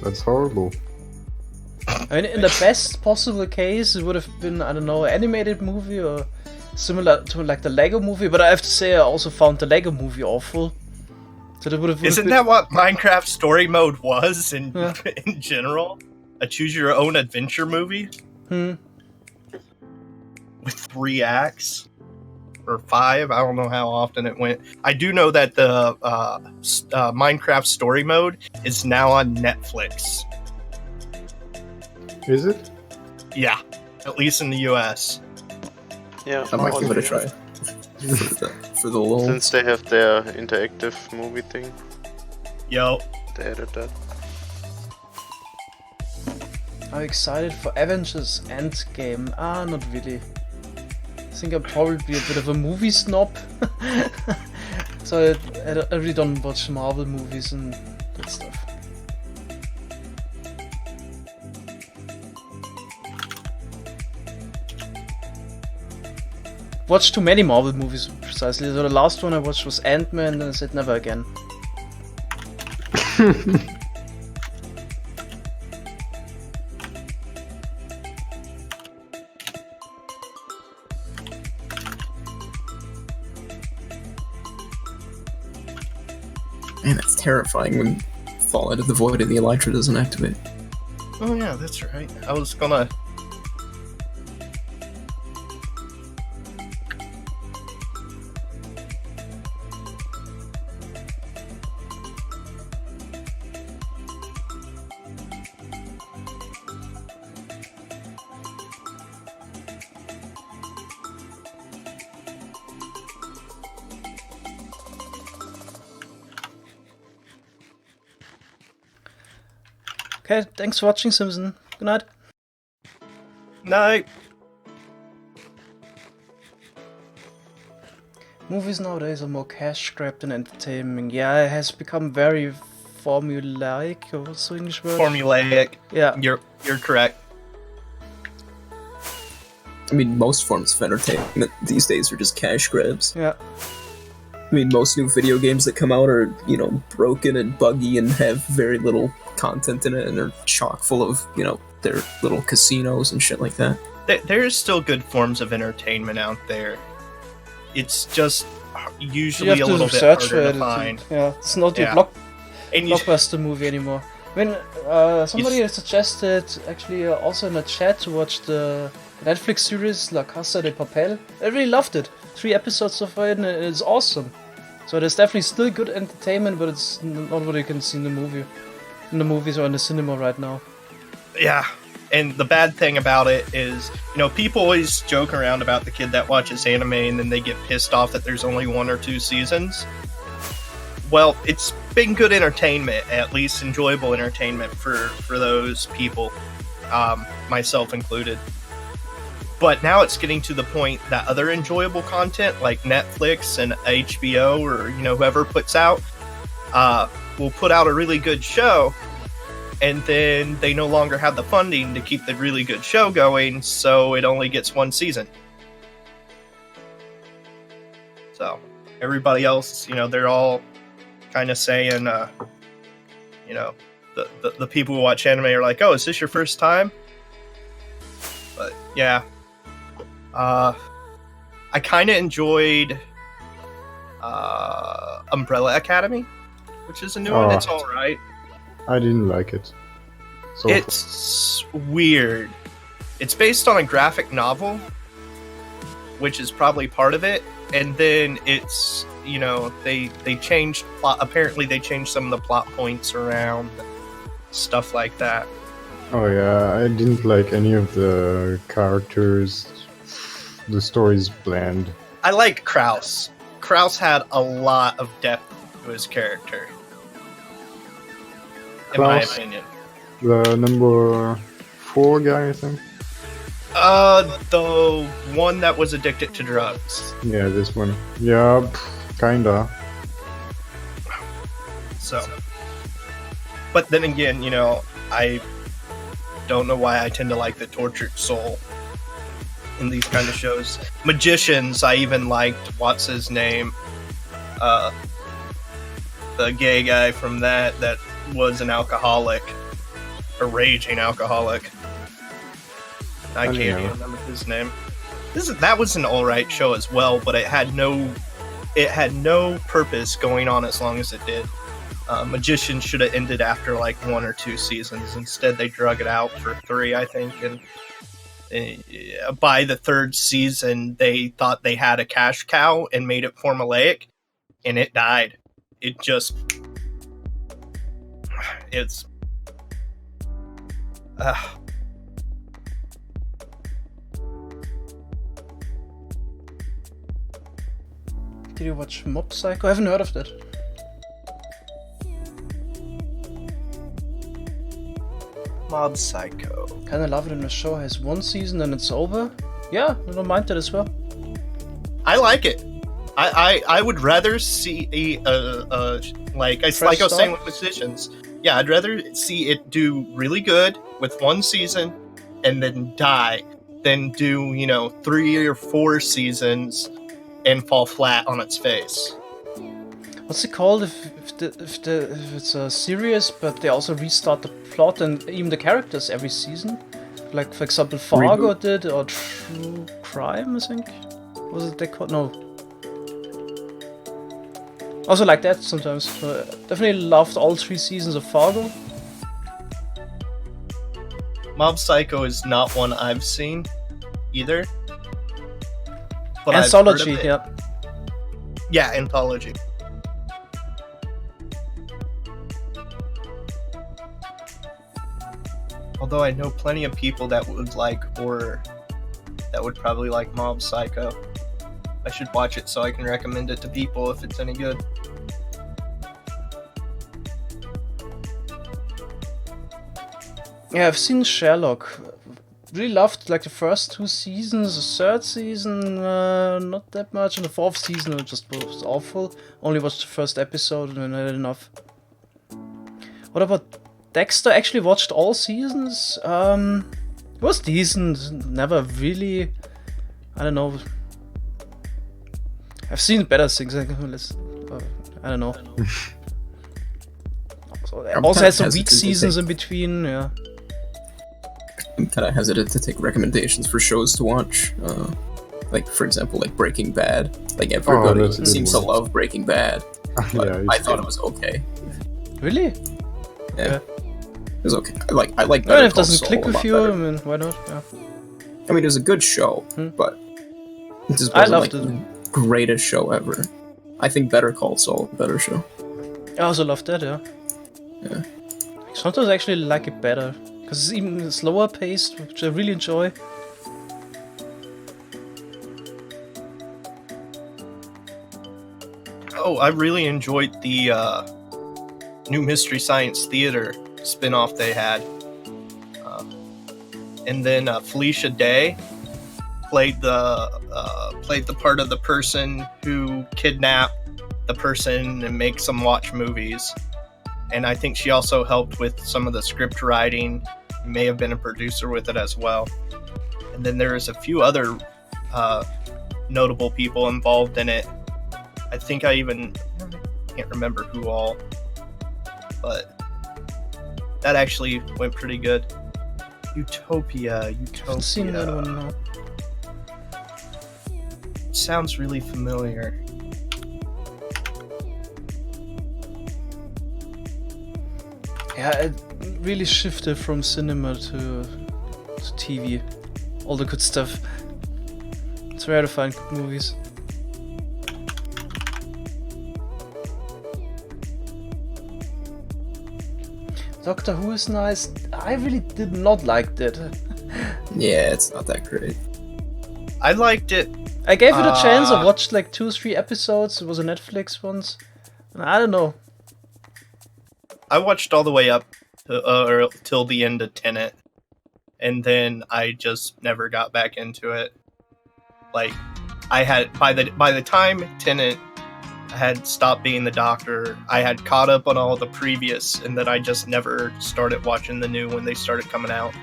[SPEAKER 7] That's horrible.
[SPEAKER 1] I mean, in the best possible case, it would have been, I don't know, animated movie or similar to like the Lego movie, but I have to say I also found the Lego movie awful. So that would have
[SPEAKER 6] Isn't that what Minecraft Story Mode was in general? A choose your own adventure movie? With 3 acts? Or 5? I don't know how often it went. I do know that the Minecraft Story Mode is now on Netflix.
[SPEAKER 7] Is it?
[SPEAKER 6] Yeah, at least in the US.
[SPEAKER 4] Yeah,
[SPEAKER 2] I might give it a try. For the little.
[SPEAKER 4] Since they have their interactive movie thing,
[SPEAKER 6] Yo,
[SPEAKER 4] they added that.
[SPEAKER 1] I'm excited for Avengers Endgame. Not really. I think I'll probably be a bit of a movie snob. So I really don't watch Marvel movies and that stuff. Watched too many Marvel movies, precisely. So the last one I watched was Ant-Man, and then I said never again.
[SPEAKER 2] Man, that's terrifying when fall out of the void and the elytra doesn't activate.
[SPEAKER 6] oh yeah, that's right. I was gonna...
[SPEAKER 1] Okay, thanks for watching, Simpson. Good night.
[SPEAKER 6] No,
[SPEAKER 1] Movies nowadays are more cash grab than entertaining. Yeah, it has become very formulaic. What's the English word?
[SPEAKER 6] Formulaic.
[SPEAKER 1] Yeah.
[SPEAKER 6] You're correct.
[SPEAKER 2] I mean, most forms of entertainment these days are just cash grabs.
[SPEAKER 1] Yeah.
[SPEAKER 2] I mean, most new video games that come out are, you know, broken and buggy and have very little content in it, and are chock full of, you know, their little casinos and shit like that.
[SPEAKER 6] There's still good forms of entertainment out there. It's just
[SPEAKER 1] You
[SPEAKER 6] usually
[SPEAKER 1] have
[SPEAKER 6] a
[SPEAKER 1] to
[SPEAKER 6] little bit
[SPEAKER 1] search for
[SPEAKER 6] harder
[SPEAKER 1] it.
[SPEAKER 6] to find.
[SPEAKER 1] Yeah, it's not your
[SPEAKER 6] Yeah. And you,
[SPEAKER 1] blockbuster movie anymore. I mean, somebody suggested actually also in the chat to watch the Netflix series La Casa de Papel. I really loved it. 3 episodes so far, and it's awesome. So there's definitely still good entertainment, but it's not what you can see in the movies or in the cinema right now.
[SPEAKER 6] yeah. And the bad thing about it is, you know, people always joke around about the kid that watches anime and then they get pissed off that there's only 1 or 2 seasons. Well, it's been good entertainment, at least enjoyable entertainment for those people, myself included. But now it's getting to the point that other enjoyable content like Netflix and HBO or, you know, whoever puts out will put out a really good show, and then they no longer have the funding to keep the really good show going, so it only gets 1 season. So everybody else, you know, they're all kind of saying, you know, the people who watch anime are like, oh, is this your first time? But yeah. I kind of enjoyed Umbrella Academy, which is a new one. It's all right.
[SPEAKER 7] I didn't like it. So
[SPEAKER 6] It's weird. It's based on a graphic novel, which is probably part of it. And then it's, you know, they changed plot. Apparently, they changed some of the plot points around, stuff like that.
[SPEAKER 7] Oh yeah, I didn't like any of the characters. The story's bland.
[SPEAKER 6] I like Kraus. Kraus had a lot of depth to his character, in my
[SPEAKER 7] Kraus?
[SPEAKER 6] opinion.
[SPEAKER 7] The number 4 guy, I think.
[SPEAKER 6] The one that was addicted to drugs.
[SPEAKER 7] Yeah, this one. Yeah, kinda.
[SPEAKER 6] So, but then again, you know, I don't know why I tend to like the tortured soul in these kind of shows. Magicians, I even liked, what's his name? The gay guy from that was an alcoholic. A raging alcoholic. I can't even remember his name. That was an alright show as well, but it had no purpose going on as long as it did. Magician should have ended after like 1 or 2 seasons. Instead, they drug it out for 3, I think, and by the 3rd season, they thought they had a cash cow and made it formulaic, and it died. It's
[SPEAKER 1] Did you watch Mob Psycho? I haven't heard of that.
[SPEAKER 6] Mob Psycho.
[SPEAKER 1] Kinda love it when a show has 1 season and it's over. Yeah, I don't mind that as well.
[SPEAKER 6] I like it. I would rather see like I was saying with Magicians. Yeah, I'd rather see it do really good with 1 season and then die than do, you know, 3 or 4 seasons and fall flat on its face.
[SPEAKER 1] What's it called if it's a series, but they also restart the plot and even the characters every season? Like, for example, Fargo did, or True Crime, I think? Was it they called? No. Also like that sometimes. Definitely loved all 3 seasons of Fargo.
[SPEAKER 6] Mob Psycho is not one I've seen either. But
[SPEAKER 1] Anthology,
[SPEAKER 6] I've heard of it.
[SPEAKER 1] yeah.
[SPEAKER 6] Yeah, Anthology. Although I know plenty of people that would like horror, that would probably like Mob Psycho. I should watch it so I can recommend it to people if it's any good.
[SPEAKER 1] Yeah, I've seen Sherlock. really loved like the first 2 seasons. The 3rd season, not that much, and the 4th season was awful. Only watched the first episode and I had enough. What about Dexter? Actually watched all seasons. It was decent. Never really. I don't know. I've seen better things. I don't know. Also had some weak seasons in between. Yeah.
[SPEAKER 2] I'm kind of hesitant to take recommendations for shows to watch. Like, for example, like Breaking Bad. Like, everybody seems to love Breaking Bad. But
[SPEAKER 7] Yeah,
[SPEAKER 2] I thought it was okay.
[SPEAKER 1] Really?
[SPEAKER 2] Yeah. It was okay. I like
[SPEAKER 1] Well,
[SPEAKER 2] Better
[SPEAKER 1] if it
[SPEAKER 2] Call
[SPEAKER 1] doesn't
[SPEAKER 2] Saul
[SPEAKER 1] click
[SPEAKER 2] a
[SPEAKER 1] with
[SPEAKER 2] lot
[SPEAKER 1] you,
[SPEAKER 2] better.
[SPEAKER 1] I mean, why not? Yeah.
[SPEAKER 2] I mean, it was a good show, but it just
[SPEAKER 1] I
[SPEAKER 2] wasn't
[SPEAKER 1] loved
[SPEAKER 2] like
[SPEAKER 1] it.
[SPEAKER 2] the greatest show ever. I think Better Call Saul, a better show.
[SPEAKER 1] I also loved that, yeah.
[SPEAKER 2] Yeah.
[SPEAKER 1] Sometimes I actually like it better. Because it's even slower paced, which I really enjoy.
[SPEAKER 6] Oh, I really enjoyed the new Mystery Science Theater spin-off they had. And then Felicia Day played the part of the person who kidnapped the person and makes them watch movies. And I think she also helped with some of the script writing. May have been a producer with it as well. And then there's a few other notable people involved in it. I think I can't remember who all, but that actually went pretty good. Utopia.
[SPEAKER 1] I've seen that one now.
[SPEAKER 6] Sounds really familiar.
[SPEAKER 1] Yeah, it really shifted from cinema to TV. All the good stuff. It's rare to find good movies. Doctor Who is nice. I really did not like that.
[SPEAKER 2] Yeah, it's not that great.
[SPEAKER 6] I liked it.
[SPEAKER 1] I gave it a chance. I watched like 2-3 episodes. It was on Netflix once. And I don't know.
[SPEAKER 6] I watched all the way up to, till the end of Tenet, and then I just never got back into it. Like, I had by the time Tenet had stopped being the Doctor, I had caught up on all the previous, and then I just never started watching the new when they started coming out.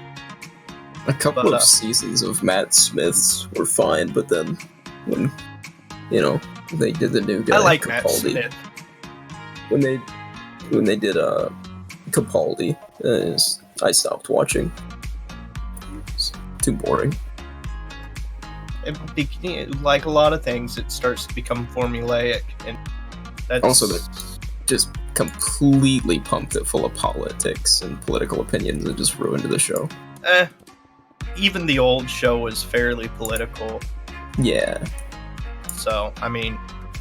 [SPEAKER 2] A couple of seasons of Matt Smith's were fine, but then when they did the new guy,
[SPEAKER 6] I like
[SPEAKER 2] Capaldi,
[SPEAKER 6] Matt Smith.
[SPEAKER 2] when they did Capaldi, I stopped watching. It's too boring.
[SPEAKER 6] Like a lot of things, it starts to become formulaic, and that's
[SPEAKER 2] Also, they're just completely pumped it full of politics and political opinions and just ruined the show.
[SPEAKER 6] Even the old show was fairly political.
[SPEAKER 2] Yeah,
[SPEAKER 6] So, I mean,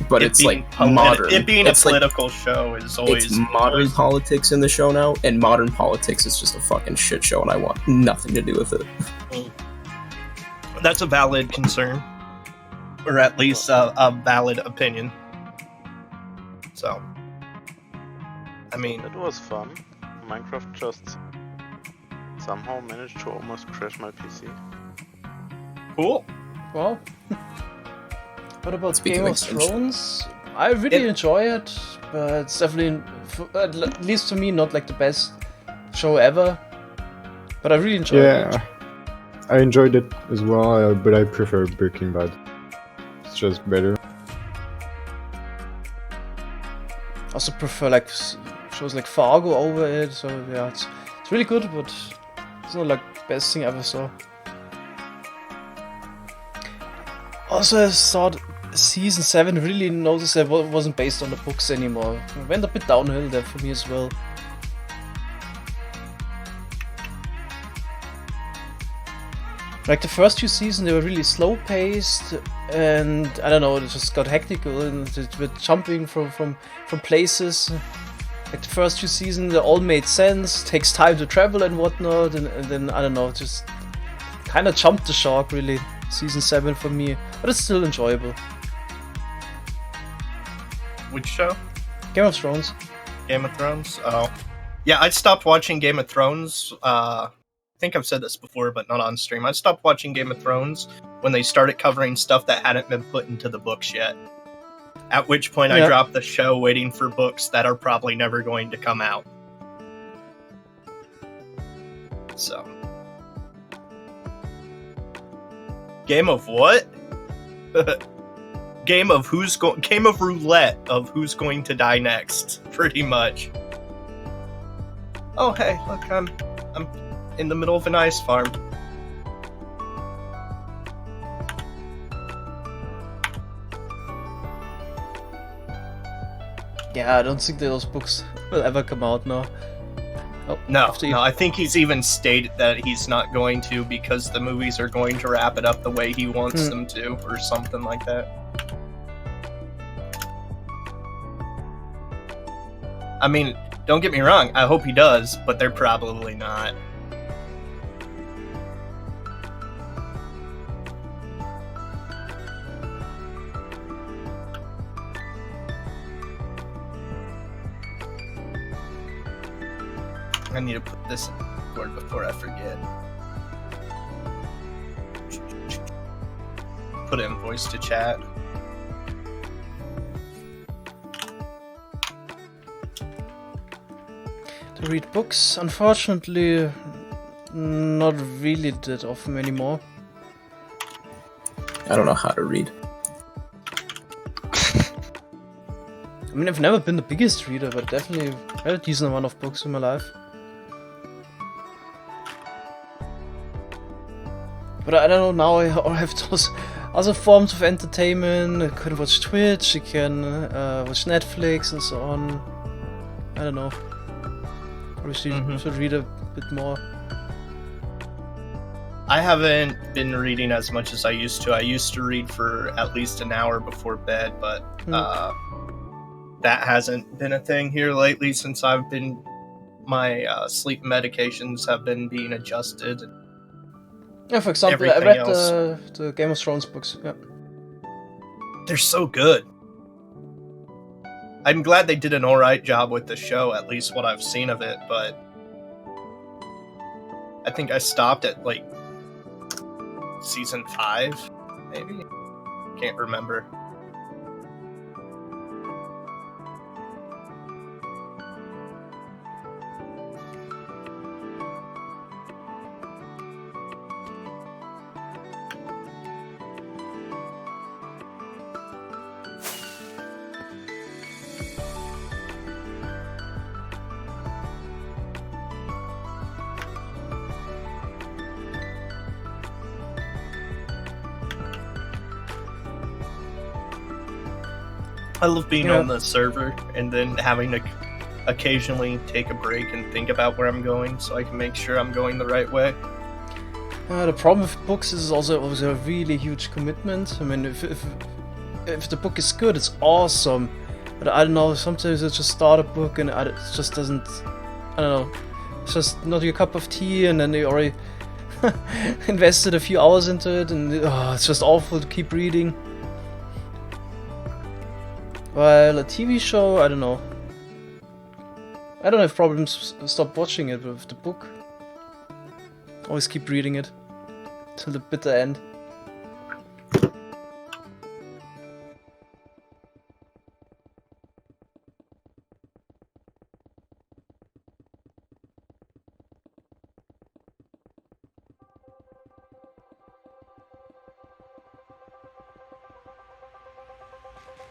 [SPEAKER 2] but it's like modern.
[SPEAKER 6] It being
[SPEAKER 2] it's
[SPEAKER 6] a political show is always
[SPEAKER 2] it's modern politics in the show now, and modern politics is just a fucking shit show, and I want nothing to do with it.
[SPEAKER 6] That's a valid concern, or at least a valid opinion. So, I mean,
[SPEAKER 4] It was fun. Minecraft just somehow managed to almost crash my PC.
[SPEAKER 6] cool.
[SPEAKER 1] Wow. What about
[SPEAKER 2] Speaking
[SPEAKER 1] Game
[SPEAKER 2] of
[SPEAKER 1] of
[SPEAKER 2] extension.
[SPEAKER 1] Thrones? I really enjoy it, but it's definitely, at least to me, not like the best show ever. But I really enjoy it.
[SPEAKER 7] Yeah, I enjoyed it as well, but I prefer Breaking Bad. It's just better.
[SPEAKER 1] I also prefer like shows like Fargo over it. So yeah, it's really good, but it's not like the best thing I ever saw. Also, I thought season 7 really noticed that it wasn't based on the books anymore. It went a bit downhill there for me as well. Like the first 2 seasons, they were really slow paced, and I don't know, it just got hectic and with jumping from places. Like the first 2 seasons, they all made sense. Takes time to travel and whatnot, and then I don't know, just kind of jumped the shark really. Season 7 for me, but it's still enjoyable.
[SPEAKER 6] Which show?
[SPEAKER 1] Game of Thrones.
[SPEAKER 6] Game of Thrones? Oh. Yeah, I stopped watching Game of Thrones think I've said this before, but not on stream. I stopped watching Game of Thrones when they started covering stuff that hadn't been put into the books yet. At which point I dropped the show waiting for books that are probably never going to come out. So. Game of what? Game of roulette of who's going to die next, pretty much. Oh hey, look, I'm in the middle of an ice farm.
[SPEAKER 1] Yeah, I don't think those books will ever come out now. Oh,
[SPEAKER 6] no, I think he's even stated that he's not going to because the movies are going to wrap it up the way he wants them to, or something like that. I mean, don't get me wrong, I hope he does, but they're probably not. I need to put this in Discord before I forget. Put it in voice to chat.
[SPEAKER 1] To read books, unfortunately, not really that often anymore.
[SPEAKER 2] I don't know how to read.
[SPEAKER 1] I mean, I've never been the biggest reader, but definitely read a decent amount of books in my life. But I don't know, now I have those other forms of entertainment. I can watch Twitch, you can watch Netflix and so on. I don't know. Probably should read a bit more.
[SPEAKER 6] I haven't been reading as much as I used to. I used to read for at least an hour before bed, but that hasn't been a thing here lately since my sleep medications have been being adjusted.
[SPEAKER 1] Yeah, for example, I read the Game of Thrones books. Yeah.
[SPEAKER 6] They're so good. I'm glad they did an alright job with the show, at least what I've seen of it, but I think I stopped at like season 5, maybe? Can't remember. I love being on the server and then having to occasionally take a break and think about where I'm going so I can make sure I'm going the right way.
[SPEAKER 1] The problem with books is also a really huge commitment. I mean, if the book is good, it's awesome. But I don't know, sometimes I just start a book and it just doesn't, I don't know, it's just not your cup of tea, and then you already invested a few hours into it, and it's just awful to keep reading. While a TV show, I don't know. I don't have problems stop watching it, but with the book, always keep reading it till the bitter end.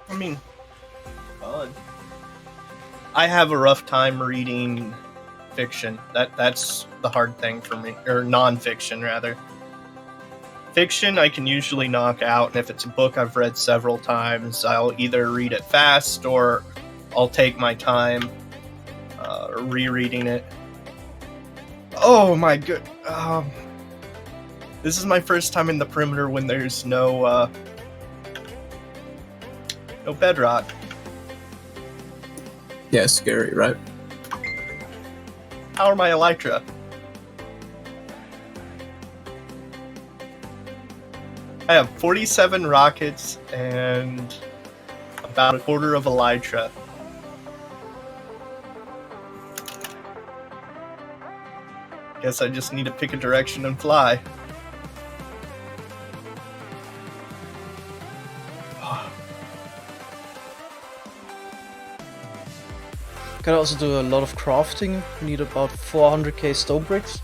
[SPEAKER 6] I mean, fun. I have a rough time reading fiction. That's the hard thing for me, or non-fiction rather. Fiction I can usually knock out, and if it's a book I've read several times, I'll either read it fast or I'll take my time rereading it. Oh my god! This is my first time in the perimeter when there's no bedrock.
[SPEAKER 2] Yeah, scary, right?
[SPEAKER 6] How are my Elytra? I have 47 rockets and about a quarter of Elytra. Guess I just need to pick a direction and fly.
[SPEAKER 1] Can also do a lot of crafting. We need about 400k stone bricks.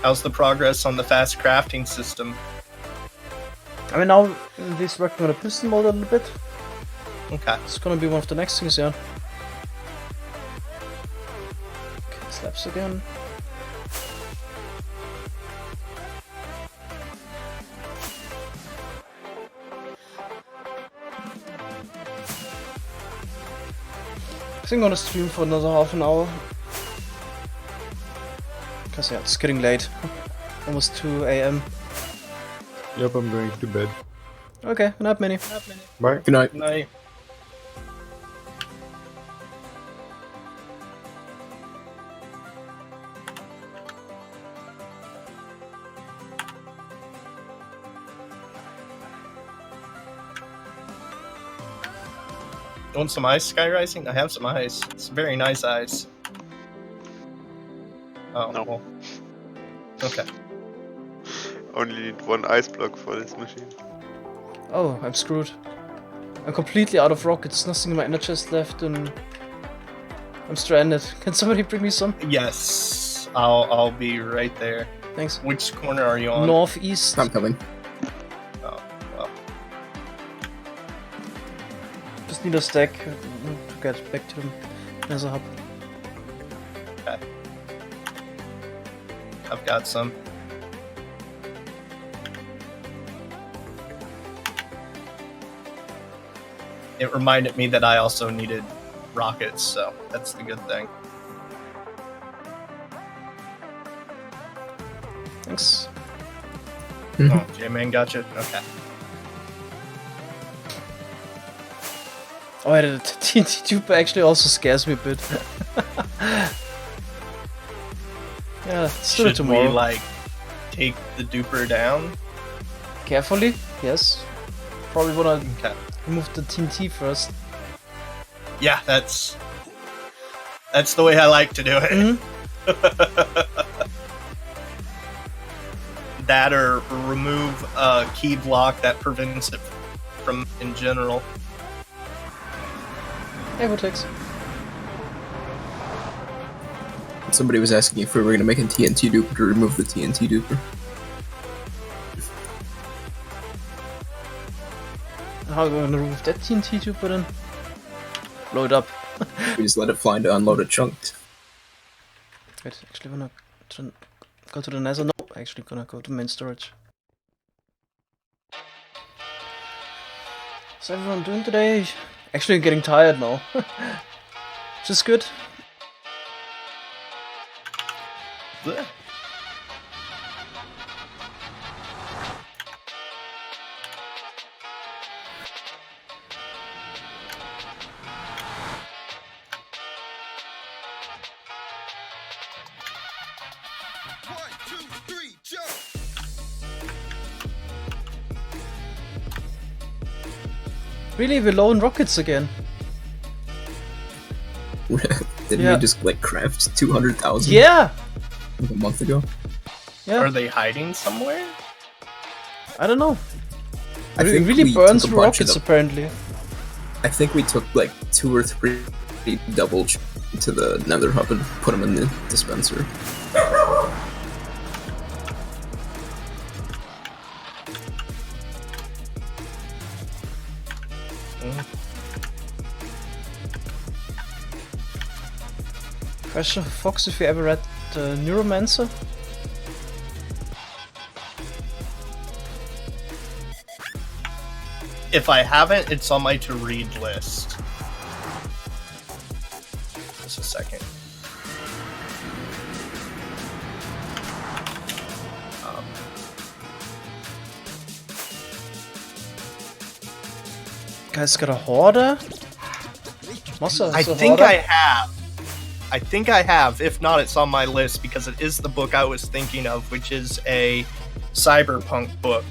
[SPEAKER 6] How's the progress on the fast crafting system?
[SPEAKER 1] I mean, now this working on a piston mold a little bit.
[SPEAKER 6] Okay.
[SPEAKER 1] It's gonna be one of the next things, yeah. Okay, slabs again. I think I'm gonna stream for another half an hour. Because yeah, it's getting late. Almost 2 AM.
[SPEAKER 7] Yep, I'm going to bed.
[SPEAKER 1] Okay, not many.
[SPEAKER 7] Bye.
[SPEAKER 2] Good night.
[SPEAKER 6] Night. Want some ice, Sky Rising? I have some ice. It's very nice ice. Oh,
[SPEAKER 4] No.
[SPEAKER 6] well. Okay.
[SPEAKER 4] Only need one ice block for this machine.
[SPEAKER 1] Oh, I'm screwed. I'm completely out of rockets, nothing in my inner chest left, and I'm stranded. Can somebody bring me some?
[SPEAKER 6] Yes, I'll be right there.
[SPEAKER 1] Thanks.
[SPEAKER 6] Which corner are you on?
[SPEAKER 1] Northeast.
[SPEAKER 2] I'm coming.
[SPEAKER 6] Oh, well.
[SPEAKER 1] Just need a stack to get back to the Nether hub.
[SPEAKER 6] Okay. I've got some. It reminded me that I also needed rockets, so that's the good thing.
[SPEAKER 1] Thanks.
[SPEAKER 6] Oh, J-Man got you? Okay.
[SPEAKER 1] Oh, the TNT tube actually also scares me a bit. Yeah, let's do it
[SPEAKER 6] Should
[SPEAKER 1] tomorrow.
[SPEAKER 6] we, like, take the duper down?
[SPEAKER 1] Carefully, yes. Probably wanna
[SPEAKER 6] Okay.
[SPEAKER 1] remove the TNT first.
[SPEAKER 6] Yeah, that's the way I like to do it.
[SPEAKER 1] Mhm.
[SPEAKER 6] That or remove a key block that prevents it from in general.
[SPEAKER 1] Hey, Vortex.
[SPEAKER 2] Somebody was asking if we were going to make a TNT duper to remove the TNT duper.
[SPEAKER 1] How are we gonna remove that TNT tube then? Blow it up.
[SPEAKER 2] We just let it fly into unloaded chunks.
[SPEAKER 1] Wait, actually wanna go to the Nether? No, actually gonna go to main storage. What's everyone doing today? Actually I'm getting tired now. Which is good.
[SPEAKER 6] Blech.
[SPEAKER 1] Really, we're low on rockets again.
[SPEAKER 2] Didn't
[SPEAKER 1] Yeah.
[SPEAKER 2] we just like craft 200,000
[SPEAKER 1] Yeah!
[SPEAKER 2] like a month ago?
[SPEAKER 1] Yeah,
[SPEAKER 6] Are they hiding somewhere?
[SPEAKER 1] I don't know.
[SPEAKER 2] I
[SPEAKER 1] It
[SPEAKER 2] think
[SPEAKER 1] really
[SPEAKER 2] we
[SPEAKER 1] burns
[SPEAKER 2] took a
[SPEAKER 1] through
[SPEAKER 2] bunch of
[SPEAKER 1] rockets
[SPEAKER 2] them.
[SPEAKER 1] apparently.
[SPEAKER 2] I think we took like 2 or 3 double to the Nether hub and put them in the dispenser.
[SPEAKER 1] Question for Fox, if you ever read Neuromancer?
[SPEAKER 6] If I haven't, it's on my to-read list. Just a second.
[SPEAKER 1] Guys got a hoarder? Massa,
[SPEAKER 6] I think I have. I think I have. If not, it's on my list because it is the book I was thinking of, which is a cyberpunk book.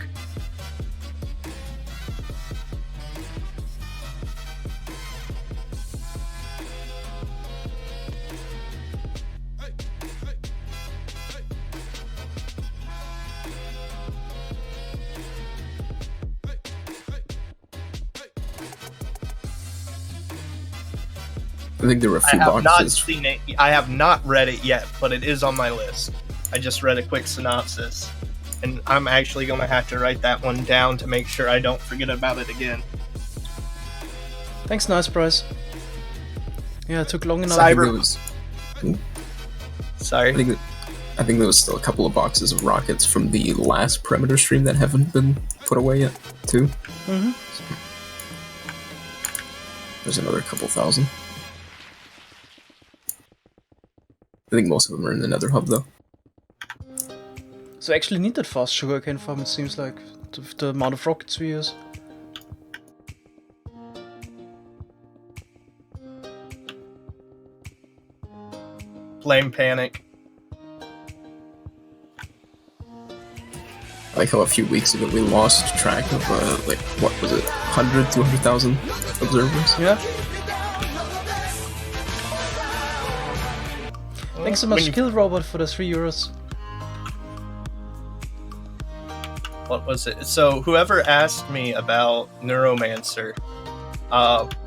[SPEAKER 2] I think there were a
[SPEAKER 6] I
[SPEAKER 2] few
[SPEAKER 6] have not
[SPEAKER 2] boxes.
[SPEAKER 6] seen it. I have not read it yet, but it is on my list. I just read a quick synopsis, and I'm actually going to have to write that one down to make sure I don't forget about it again.
[SPEAKER 1] Thanks, Nice Price. Yeah, it took long enough.
[SPEAKER 2] I think
[SPEAKER 6] Cyber-
[SPEAKER 2] there was,
[SPEAKER 6] Sorry.
[SPEAKER 2] I think there was still a couple of boxes of rockets from the last Perimeter stream that haven't been put away yet, too.
[SPEAKER 1] Mm-hmm.
[SPEAKER 2] There's another couple thousand. I think most of them are in the Nether Hub, though.
[SPEAKER 1] So I actually need that fast sugarcane farm, it seems like, the amount of rockets we use.
[SPEAKER 6] Flame Panic.
[SPEAKER 2] I like how a few weeks ago we lost track of, like, what was it, 100, 200,000 observers?
[SPEAKER 1] Yeah. Thanks so much,
[SPEAKER 6] When you-
[SPEAKER 1] Kill Robot, for the €3.
[SPEAKER 6] What was it? So whoever asked me about Neuromancer,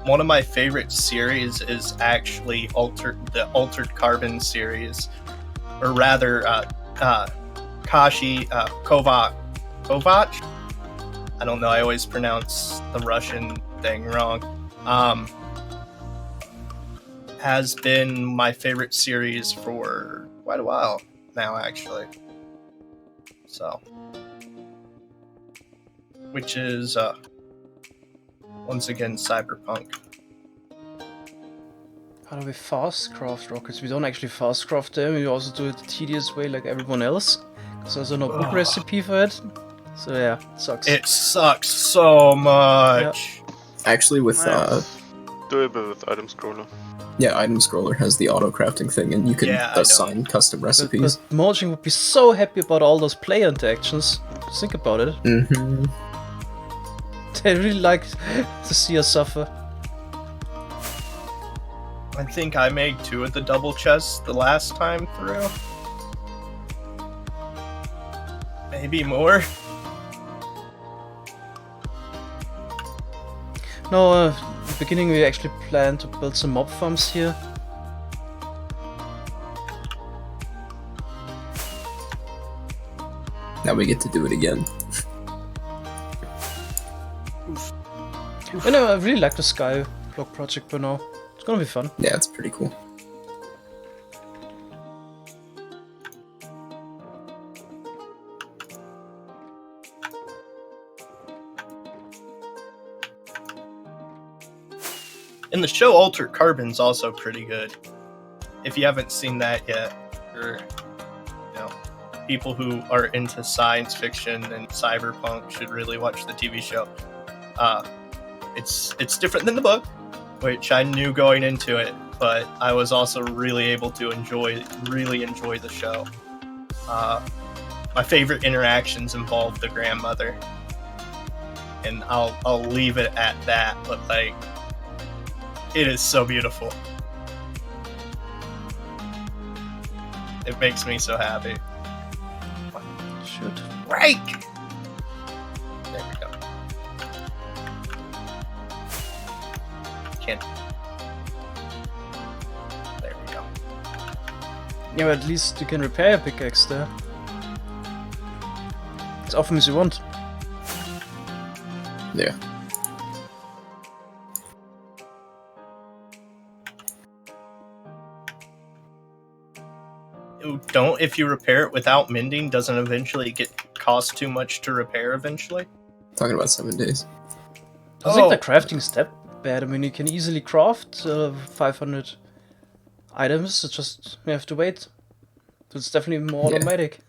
[SPEAKER 6] one of my favorite series is actually the Altered Carbon series, or rather, Kovac. I don't know. I always pronounce the Russian thing wrong. Has been my favorite series for quite a while now, actually. So. Which is, once again, Cyberpunk.
[SPEAKER 1] How do we fast craft rockets? We don't actually fast craft them, we also do it the tedious way like everyone else. Because there's no book recipe for it. So yeah, it sucks.
[SPEAKER 6] It sucks so much.
[SPEAKER 2] Actually, with,
[SPEAKER 4] Doable with item scroller.
[SPEAKER 2] yeah, Item Scroller has the auto-crafting thing, and you can
[SPEAKER 6] Yeah, I
[SPEAKER 2] assign custom
[SPEAKER 1] But
[SPEAKER 2] recipes.
[SPEAKER 1] Mojang would be so happy about all those player interactions. Just think about it.
[SPEAKER 2] Mm-hmm.
[SPEAKER 1] They really like to see us suffer.
[SPEAKER 6] I think I made 2 of the double chests the last time through. Maybe more.
[SPEAKER 1] No, in the beginning we actually planned to build some mob farms here.
[SPEAKER 2] Now we get to do it again.
[SPEAKER 1] You know, I really like the Sky Block project by now. It's gonna be fun.
[SPEAKER 2] Yeah, it's pretty cool.
[SPEAKER 6] And the show Altered Carbon's also pretty good. If you haven't seen that yet, or people who are into science fiction and cyberpunk should really watch the TV show. It's different than the book, which I knew going into it, but I was also really able to really enjoy the show. My favorite interactions involve the grandmother, and I'll leave it at that. But like, it is so beautiful. It makes me so happy.
[SPEAKER 1] Shoot.
[SPEAKER 6] Break! There we go. Can't. There we go.
[SPEAKER 1] Yeah, but at least you can repair your pickaxe there. As often as you want.
[SPEAKER 2] Yeah.
[SPEAKER 6] Don't, if you repair it without mending, doesn't eventually cost too much to repair eventually?
[SPEAKER 2] Talking about 7 days.
[SPEAKER 1] I think the crafting step bad. I mean, you can easily craft 500 items. It's just you have to wait. So it's definitely more
[SPEAKER 2] Yeah.
[SPEAKER 1] automatic.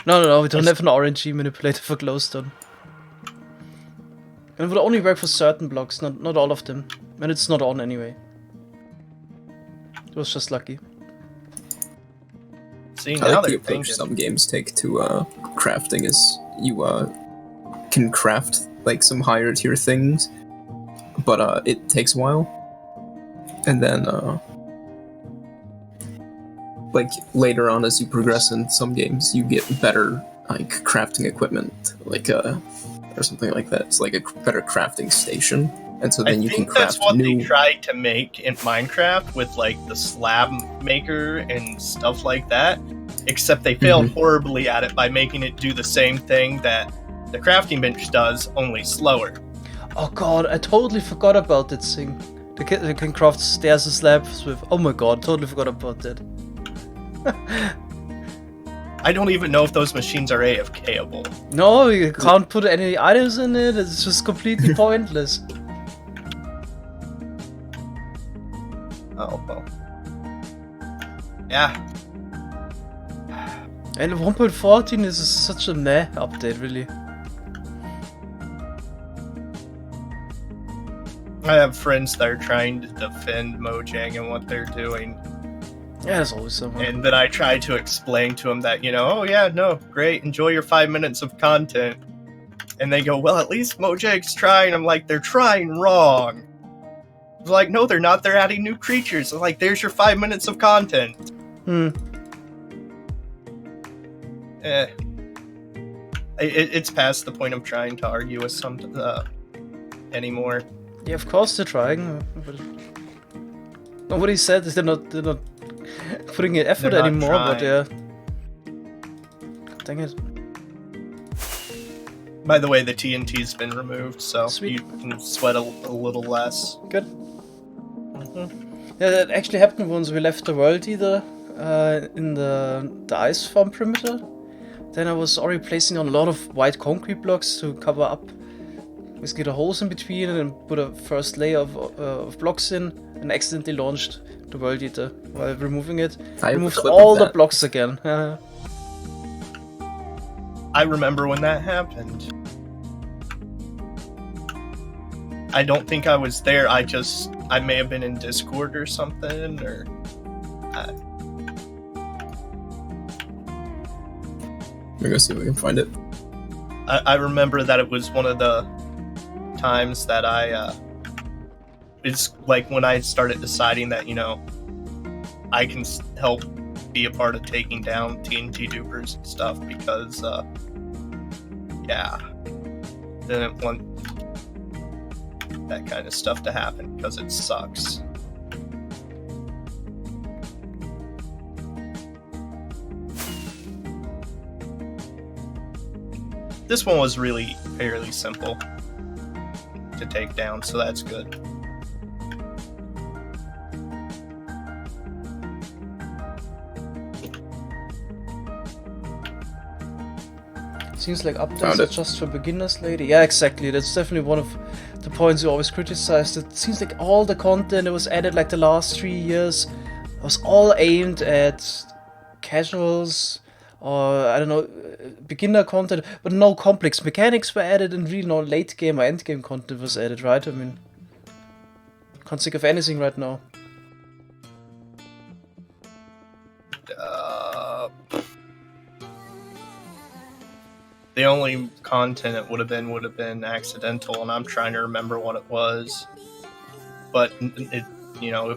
[SPEAKER 1] No, we don't have an RNG manipulator for glowstone. And it will only work for certain blocks, not all of them. And it's not on anyway. It was just lucky.
[SPEAKER 6] See,
[SPEAKER 2] I
[SPEAKER 6] now
[SPEAKER 2] like the
[SPEAKER 6] they're
[SPEAKER 2] approach
[SPEAKER 6] thinking.
[SPEAKER 2] some games take to crafting is you can craft like some higher tier things, but it takes a while. And then like later on as you progress in some games you get better like crafting equipment. Like or something like that. It's like a better crafting station, and so then
[SPEAKER 6] I
[SPEAKER 2] you can
[SPEAKER 6] think that's
[SPEAKER 2] craft
[SPEAKER 6] what
[SPEAKER 2] new.
[SPEAKER 6] they tried to make in Minecraft with like the slab maker and stuff like that. Except they failed horribly at it by making it do the same thing that the crafting bench does, only slower.
[SPEAKER 1] Oh god, I totally forgot about that thing. They can craft stairs and slabs with. Oh my god, totally forgot about that.
[SPEAKER 6] I don't even know if those machines are AFKable.
[SPEAKER 1] No, you can't put any items in it. It's just completely pointless.
[SPEAKER 6] Oh well. Yeah.
[SPEAKER 1] And 1.14 is such a meh update, really.
[SPEAKER 6] I have friends that are trying to defend Mojang and what they're doing.
[SPEAKER 1] Yeah, there's always someone.
[SPEAKER 6] And then I try to explain to them that, oh yeah, no, great, enjoy your 5 minutes of content. And they go, well, at least Mojang's trying. I'm like, they're trying wrong. I'm like, no, they're not. They're adding new creatures. I'm like, there's your 5 minutes of content. It's past the point of trying to argue with something anymore.
[SPEAKER 1] Yeah, of course they're trying. But nobody said they're not putting in effort
[SPEAKER 6] They're not
[SPEAKER 1] anymore. But
[SPEAKER 6] trying.
[SPEAKER 1] yeah, dang it.
[SPEAKER 6] By the way, the TNT's been removed, so
[SPEAKER 1] Sweet.
[SPEAKER 6] you can sweat a little less.
[SPEAKER 1] Good. Yeah, that actually happened once we left the world either in the ice farm perimeter. Then I was already placing on a lot of white concrete blocks to cover up, basically the holes in between, and then put a first layer of blocks in, and accidentally launched the world eater while removing it.
[SPEAKER 2] I have a
[SPEAKER 1] Removed
[SPEAKER 2] clip
[SPEAKER 1] all
[SPEAKER 2] of
[SPEAKER 1] the
[SPEAKER 2] that.
[SPEAKER 1] blocks again.
[SPEAKER 6] I remember when that happened. I don't think I was there. I may have been in Discord or something, or...
[SPEAKER 2] Let me go see if we can find it.
[SPEAKER 6] I remember that it was one of the times that it's like when I started deciding that, I can help be a part of taking down TNT dupers and stuff because, didn't want that kind of stuff to happen because it sucks. This one was really fairly simple to take down, so that's good.
[SPEAKER 1] Seems like
[SPEAKER 2] Found
[SPEAKER 1] updates are
[SPEAKER 2] it.
[SPEAKER 1] just for beginners, lady. Yeah, exactly. That's definitely one of the points you always criticized. It seems like all the content that was added like the last 3 years was all aimed at casuals or, I don't know, beginner content, but no complex mechanics were added and really no late game or end game content was added, right? I mean, can't think of anything right now.
[SPEAKER 6] The only content it would have been accidental, and I'm trying to remember what it was. But it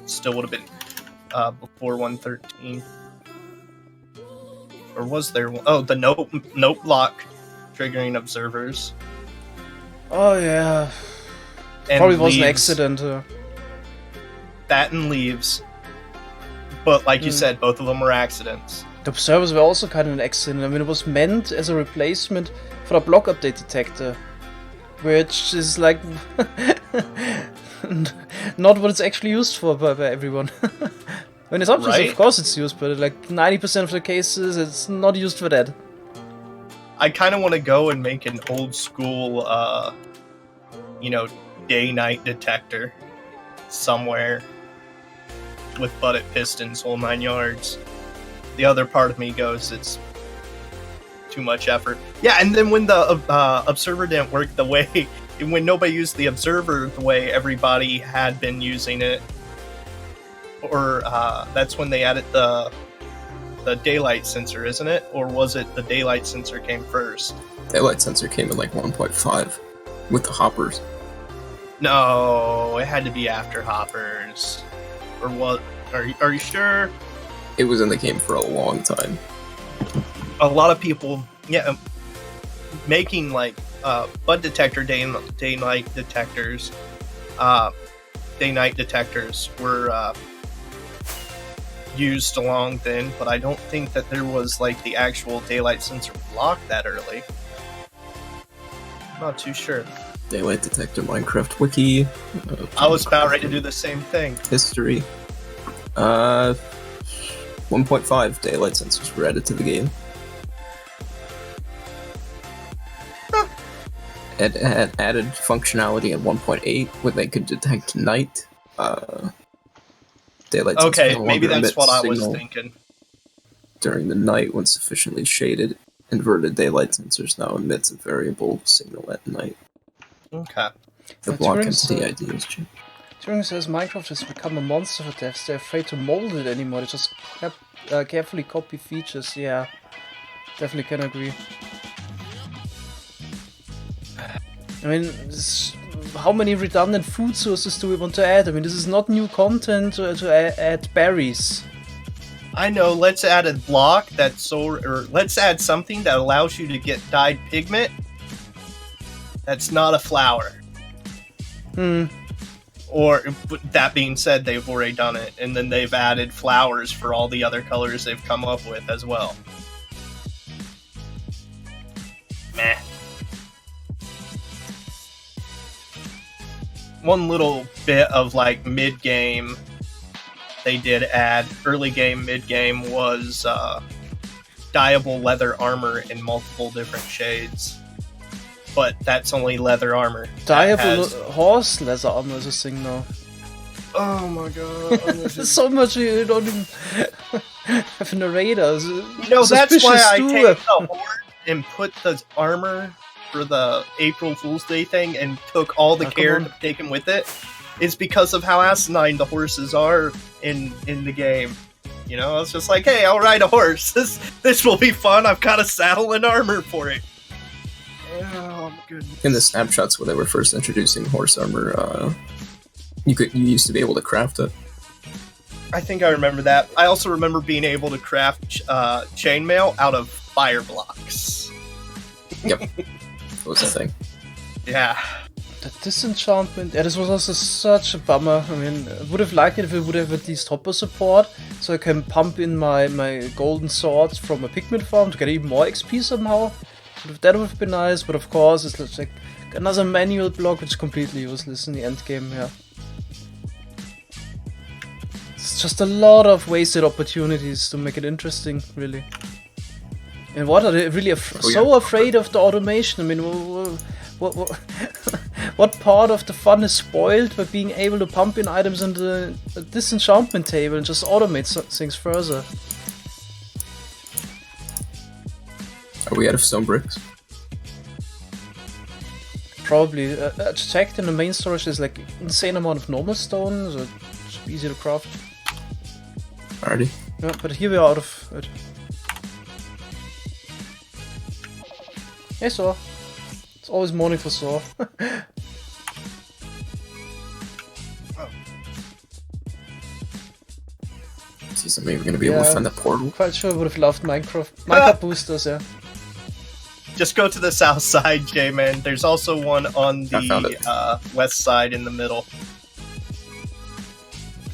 [SPEAKER 6] still would have been before 1.13. Or was there one? Oh, the note block triggering observers.
[SPEAKER 1] Oh yeah,
[SPEAKER 6] And
[SPEAKER 1] probably was an
[SPEAKER 6] leaves.
[SPEAKER 1] accident.
[SPEAKER 6] That and leaves. But like you said, both of them were accidents.
[SPEAKER 1] The observers were also kind of an accident. I mean, it was meant as a replacement for the block update detector, which is like not what it's actually used for by everyone. When it's obvious,
[SPEAKER 6] Right?
[SPEAKER 1] of course it's used, but like 90% of the cases, it's not used for that.
[SPEAKER 6] I kind of want to go and make an old school, day-night detector somewhere with butted pistons, whole 9 yards. The other part of me goes, it's too much effort. Yeah, and then when the observer didn't work the way, when nobody used the observer the way everybody had been using it, or that's when they added the daylight sensor, isn't it? Or was it the daylight sensor came first?
[SPEAKER 2] Daylight sensor came in like 1.5 with the hoppers.
[SPEAKER 6] No, it had to be after hoppers. Or what? Are you sure?
[SPEAKER 2] It was in the game for a long time.
[SPEAKER 6] A lot of people, making like bud detector day-night detectors. Day-night detectors were used along then, but I don't think that there was like the actual daylight sensor block that early. Not too sure.
[SPEAKER 2] Daylight detector Minecraft wiki.
[SPEAKER 6] I was about ready to do the same thing.
[SPEAKER 2] History. 1.5 daylight sensors were added to the game. It had added functionality at 1.8 where they could detect night. Daylight sensors
[SPEAKER 6] Okay,
[SPEAKER 2] no
[SPEAKER 6] maybe
[SPEAKER 2] longer
[SPEAKER 6] that's
[SPEAKER 2] emit
[SPEAKER 6] what I was
[SPEAKER 2] signal
[SPEAKER 6] thinking.
[SPEAKER 2] during the night when sufficiently shaded. Inverted daylight sensors now emits a variable signal at night.
[SPEAKER 6] Okay.
[SPEAKER 2] The
[SPEAKER 1] Yeah,
[SPEAKER 2] block
[SPEAKER 1] Turing's,
[SPEAKER 2] entity ID is changed.
[SPEAKER 1] Turing says Minecraft has become a monster for devs. They're afraid to mold it anymore. They just carefully copy features. Yeah, definitely can agree. I mean, how many redundant food sources do we want to add? I mean, this is not new content to add berries.
[SPEAKER 6] I know, let's add a block or let's add something that allows you to get dyed pigment that's not a flower. Or, that being said, they've already done it, and then they've added flowers for all the other colors they've come up with as well. Meh. One little bit of, like, mid-game they did add, early game, mid-game, was dyeable leather armor in multiple different shades. But that's only leather armor.
[SPEAKER 1] Dyeable horse leather armor is a thing now.
[SPEAKER 6] Oh my god.
[SPEAKER 1] There's so much you don't even have narrators.
[SPEAKER 6] No, that's why I
[SPEAKER 1] Suspicious
[SPEAKER 6] take
[SPEAKER 1] too.
[SPEAKER 6] the horde and put the armor for the April Fool's Day thing and took all the care to take him with it. Is because of how asinine the horses are in the game. You know, I was just like, hey, I'll ride a horse. This will be fun. I've got a saddle and armor for it. Oh my goodness.
[SPEAKER 2] In the snapshots when they were first introducing horse armor, you used to be able to craft it.
[SPEAKER 6] I think I remember that. I also remember being able to craft chainmail out of fire blocks.
[SPEAKER 2] Yep. That was the thing.
[SPEAKER 6] Yeah.
[SPEAKER 1] The disenchantment, this was also such a bummer. I mean, I would have liked it if it would have at least hopper support, so I can pump in my golden swords from a pigment farm to get even more XP somehow. That would have been nice, but of course it's like another manual block which is completely useless in the end game, yeah. It's just a lot of wasted opportunities to make it interesting, really. And what are they really so afraid of the automation? I mean, what part of the fun is spoiled by being able to pump in items in the disenchantment table and just automate things further?
[SPEAKER 2] Are we out of stone bricks?
[SPEAKER 1] Probably. I checked in the main storage, there's like insane amount of normal stone, so it should be easy to craft.
[SPEAKER 2] Alrighty.
[SPEAKER 1] Yeah, but here we are out of it. Hey, Saw. It's always morning for Saw.
[SPEAKER 2] Seems like maybe we're gonna be able to find the portal.
[SPEAKER 1] Quite sure I would have loved Minecraft boosters, yeah.
[SPEAKER 6] Just go to the south side, J-Man. There's also one on the west side in the middle.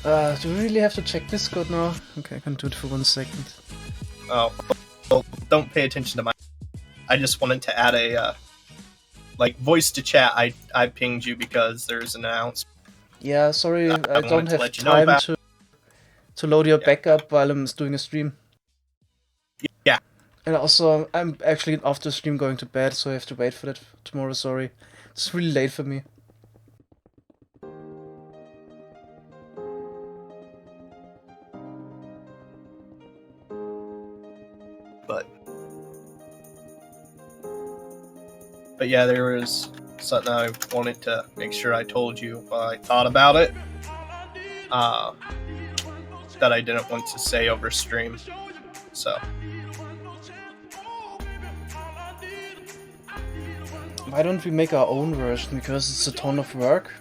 [SPEAKER 1] Do we really have to check Discord now? Okay, I can do it for 1 second.
[SPEAKER 6] Oh, well, don't pay attention to my... I just wanted to add a, like, voice to chat. I pinged you because there's an announcement.
[SPEAKER 1] Yeah, sorry, I don't have
[SPEAKER 6] let you
[SPEAKER 1] time
[SPEAKER 6] know
[SPEAKER 1] to load your backup while I'm doing a stream.
[SPEAKER 6] Yeah.
[SPEAKER 1] And also, I'm actually after stream going to bed, so I have to wait for that tomorrow, sorry. It's really late for me.
[SPEAKER 6] But yeah, there was something I wanted to make sure I told you while I thought about it. That I didn't want to say over stream. So.
[SPEAKER 1] Why don't we make our own version? Because it's a ton of work.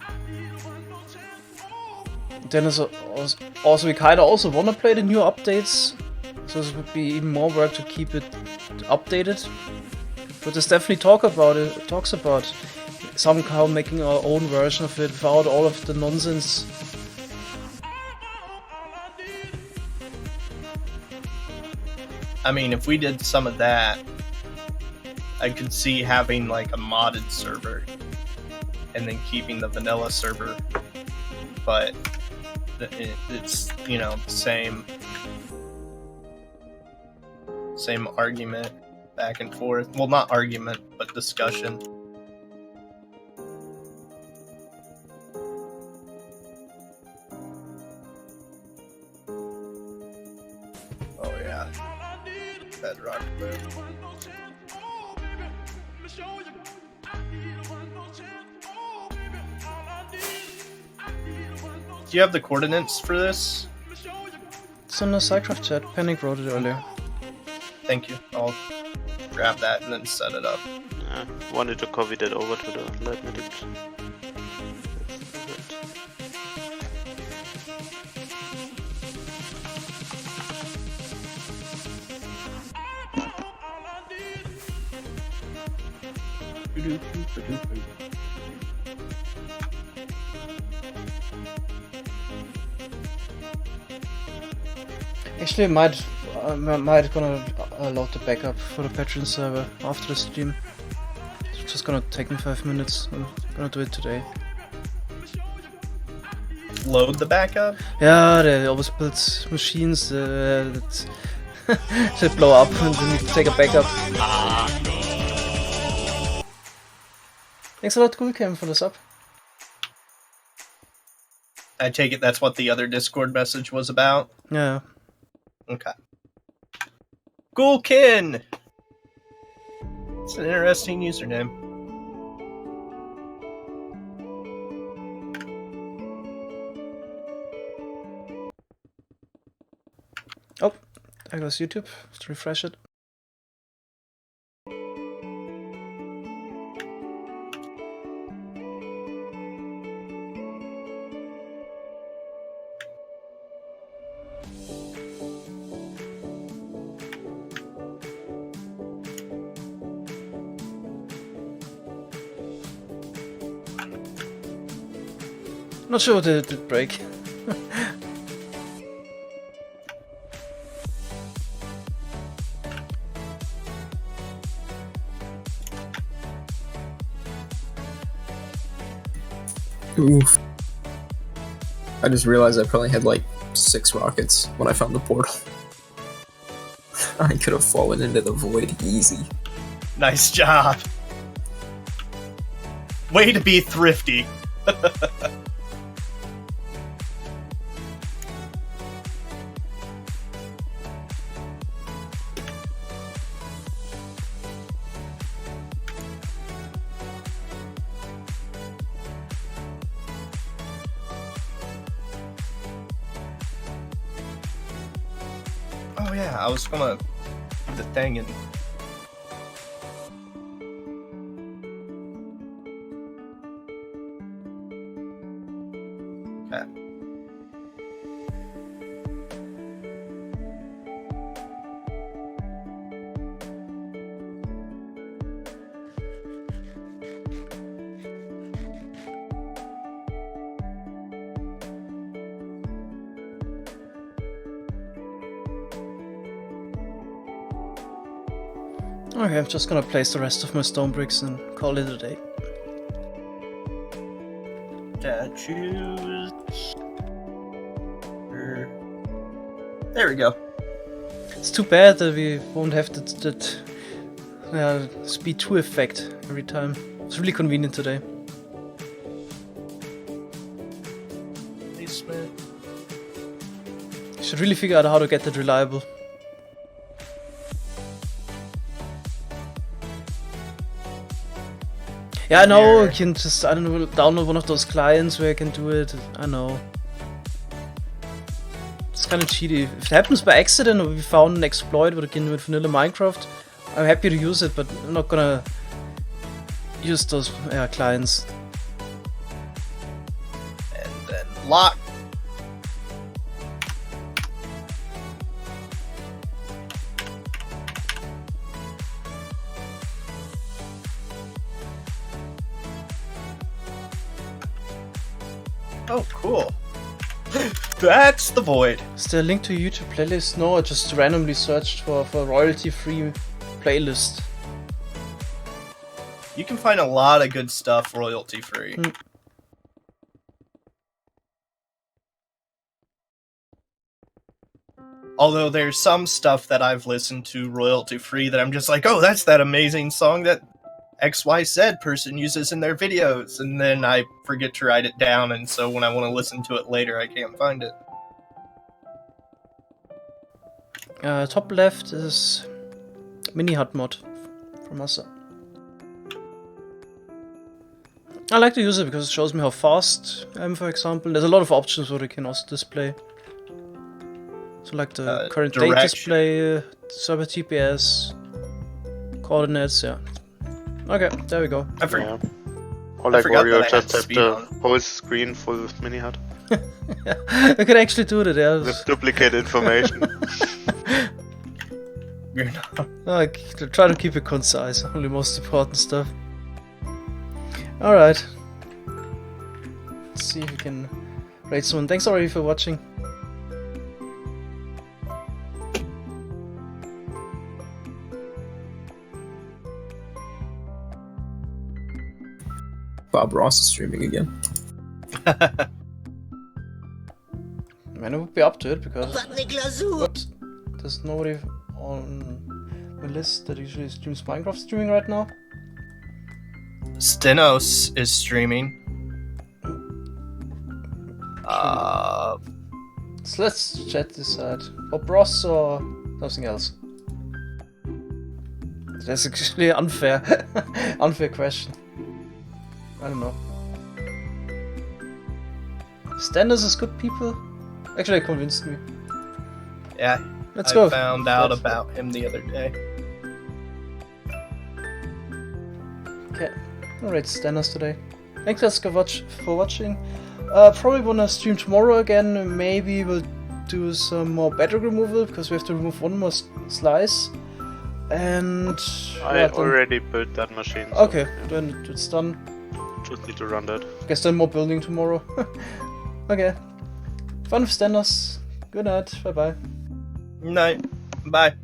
[SPEAKER 1] Then also we kinda also wanna play the new updates. So it would be even more work to keep it updated. But there's definitely talks about somehow making our own version of it without all of the nonsense.
[SPEAKER 6] I mean, if we did some of that, I could see having like a modded server and then keeping the vanilla server, but it's, you know, same argument back and forth. Well, not argument, but discussion. Oh yeah, Bedrock Boom. Do you have the coordinates for this?
[SPEAKER 1] It's on the SciCraft chat. Panic wrote it earlier.
[SPEAKER 6] Thank you. I'll grab that and then set it up.
[SPEAKER 4] Wanted to copy that over to the live medic.
[SPEAKER 1] Actually, I might gonna load the backup for the Patreon server after the stream. It's just gonna take me 5 minutes. I'm gonna do it today.
[SPEAKER 6] Load the backup?
[SPEAKER 1] Yeah, they always build machines that that blow up and we need to take a backup. Thanks a lot, Coolcam, for the sub.
[SPEAKER 6] I take it that's what the other Discord message was about?
[SPEAKER 1] Yeah.
[SPEAKER 6] Okay. Ghoulkin! It's an interesting username.
[SPEAKER 1] Oh, there goes YouTube. Let's refresh it. Not sure what it did break.
[SPEAKER 2] Oof. I just realized I probably had like 6 rockets when I found the portal. I could have fallen into the void easy.
[SPEAKER 6] Nice job. Way to be thrifty. Oh yeah, I was gonna do the thing and okay.
[SPEAKER 1] Okay, I'm just gonna place the rest of my stone bricks and call it a day.
[SPEAKER 6] Statues. There we go.
[SPEAKER 1] It's too bad that we won't have that speed 2 effect every time. It's really convenient today.
[SPEAKER 6] Basement.
[SPEAKER 1] Should really figure out how to get that reliable. Yeah, I know, I can just, I don't know, download one of those clients where I can do it. I know. It's kind of cheaty. If it happens by accident or we found an exploit with vanilla Minecraft, I'm happy to use it, but I'm not gonna use those clients.
[SPEAKER 6] And then lock. Oh, cool. That's the void.
[SPEAKER 1] Is there a link to a YouTube playlist? No, I just randomly searched for royalty-free playlist.
[SPEAKER 6] You can find a lot of good stuff royalty-free. Although there's some stuff that I've listened to royalty-free that I'm just like, oh, that's that amazing song that XYZ person uses in their videos, and then I forget to write it down, and so when I want to listen to it later, I can't find it.
[SPEAKER 1] Top left is Mini Hut mod from us. I like to use it because it shows me how fast I am, for example. There's a lot of options where you can also display. So like the current date display, server TPS, coordinates, yeah. Okay, there we go.
[SPEAKER 6] I forgot.
[SPEAKER 4] Or like
[SPEAKER 6] forgot
[SPEAKER 4] Wario
[SPEAKER 6] that I had
[SPEAKER 4] just have
[SPEAKER 6] speed
[SPEAKER 4] the
[SPEAKER 6] on.
[SPEAKER 4] whole screen full with Mini Hut.
[SPEAKER 1] I could actually do that, yeah.
[SPEAKER 4] With duplicate information.
[SPEAKER 6] You're not.
[SPEAKER 1] I try to keep it concise, only most important stuff. Alright. Let's see if we can rate someone. Thanks already for watching.
[SPEAKER 2] Bob Ross is streaming again.
[SPEAKER 1] Man, I would be up to it because whoops, there's nobody on the list that usually streams Minecraft streaming right now.
[SPEAKER 6] Stenos is streaming.
[SPEAKER 1] So let's chat this out. Bob Ross or something else? That's actually unfair. Unfair question. I don't know. Standards is good people? Actually, convinced me.
[SPEAKER 6] Yeah,
[SPEAKER 1] Let's
[SPEAKER 6] I
[SPEAKER 1] go.
[SPEAKER 6] found out about him the other day.
[SPEAKER 1] Okay, alright, Standards today. Thanks guys for watching. Probably wanna stream tomorrow again. Maybe we'll do some more bedrock removal because we have to remove one more slice. And
[SPEAKER 4] I already built that machine. So
[SPEAKER 1] okay,
[SPEAKER 4] yeah.
[SPEAKER 1] then it's done.
[SPEAKER 4] Just need to run that.
[SPEAKER 1] Guess then more building tomorrow. Okay. Fun with Standards. Good night. Bye bye.
[SPEAKER 6] Night. Bye.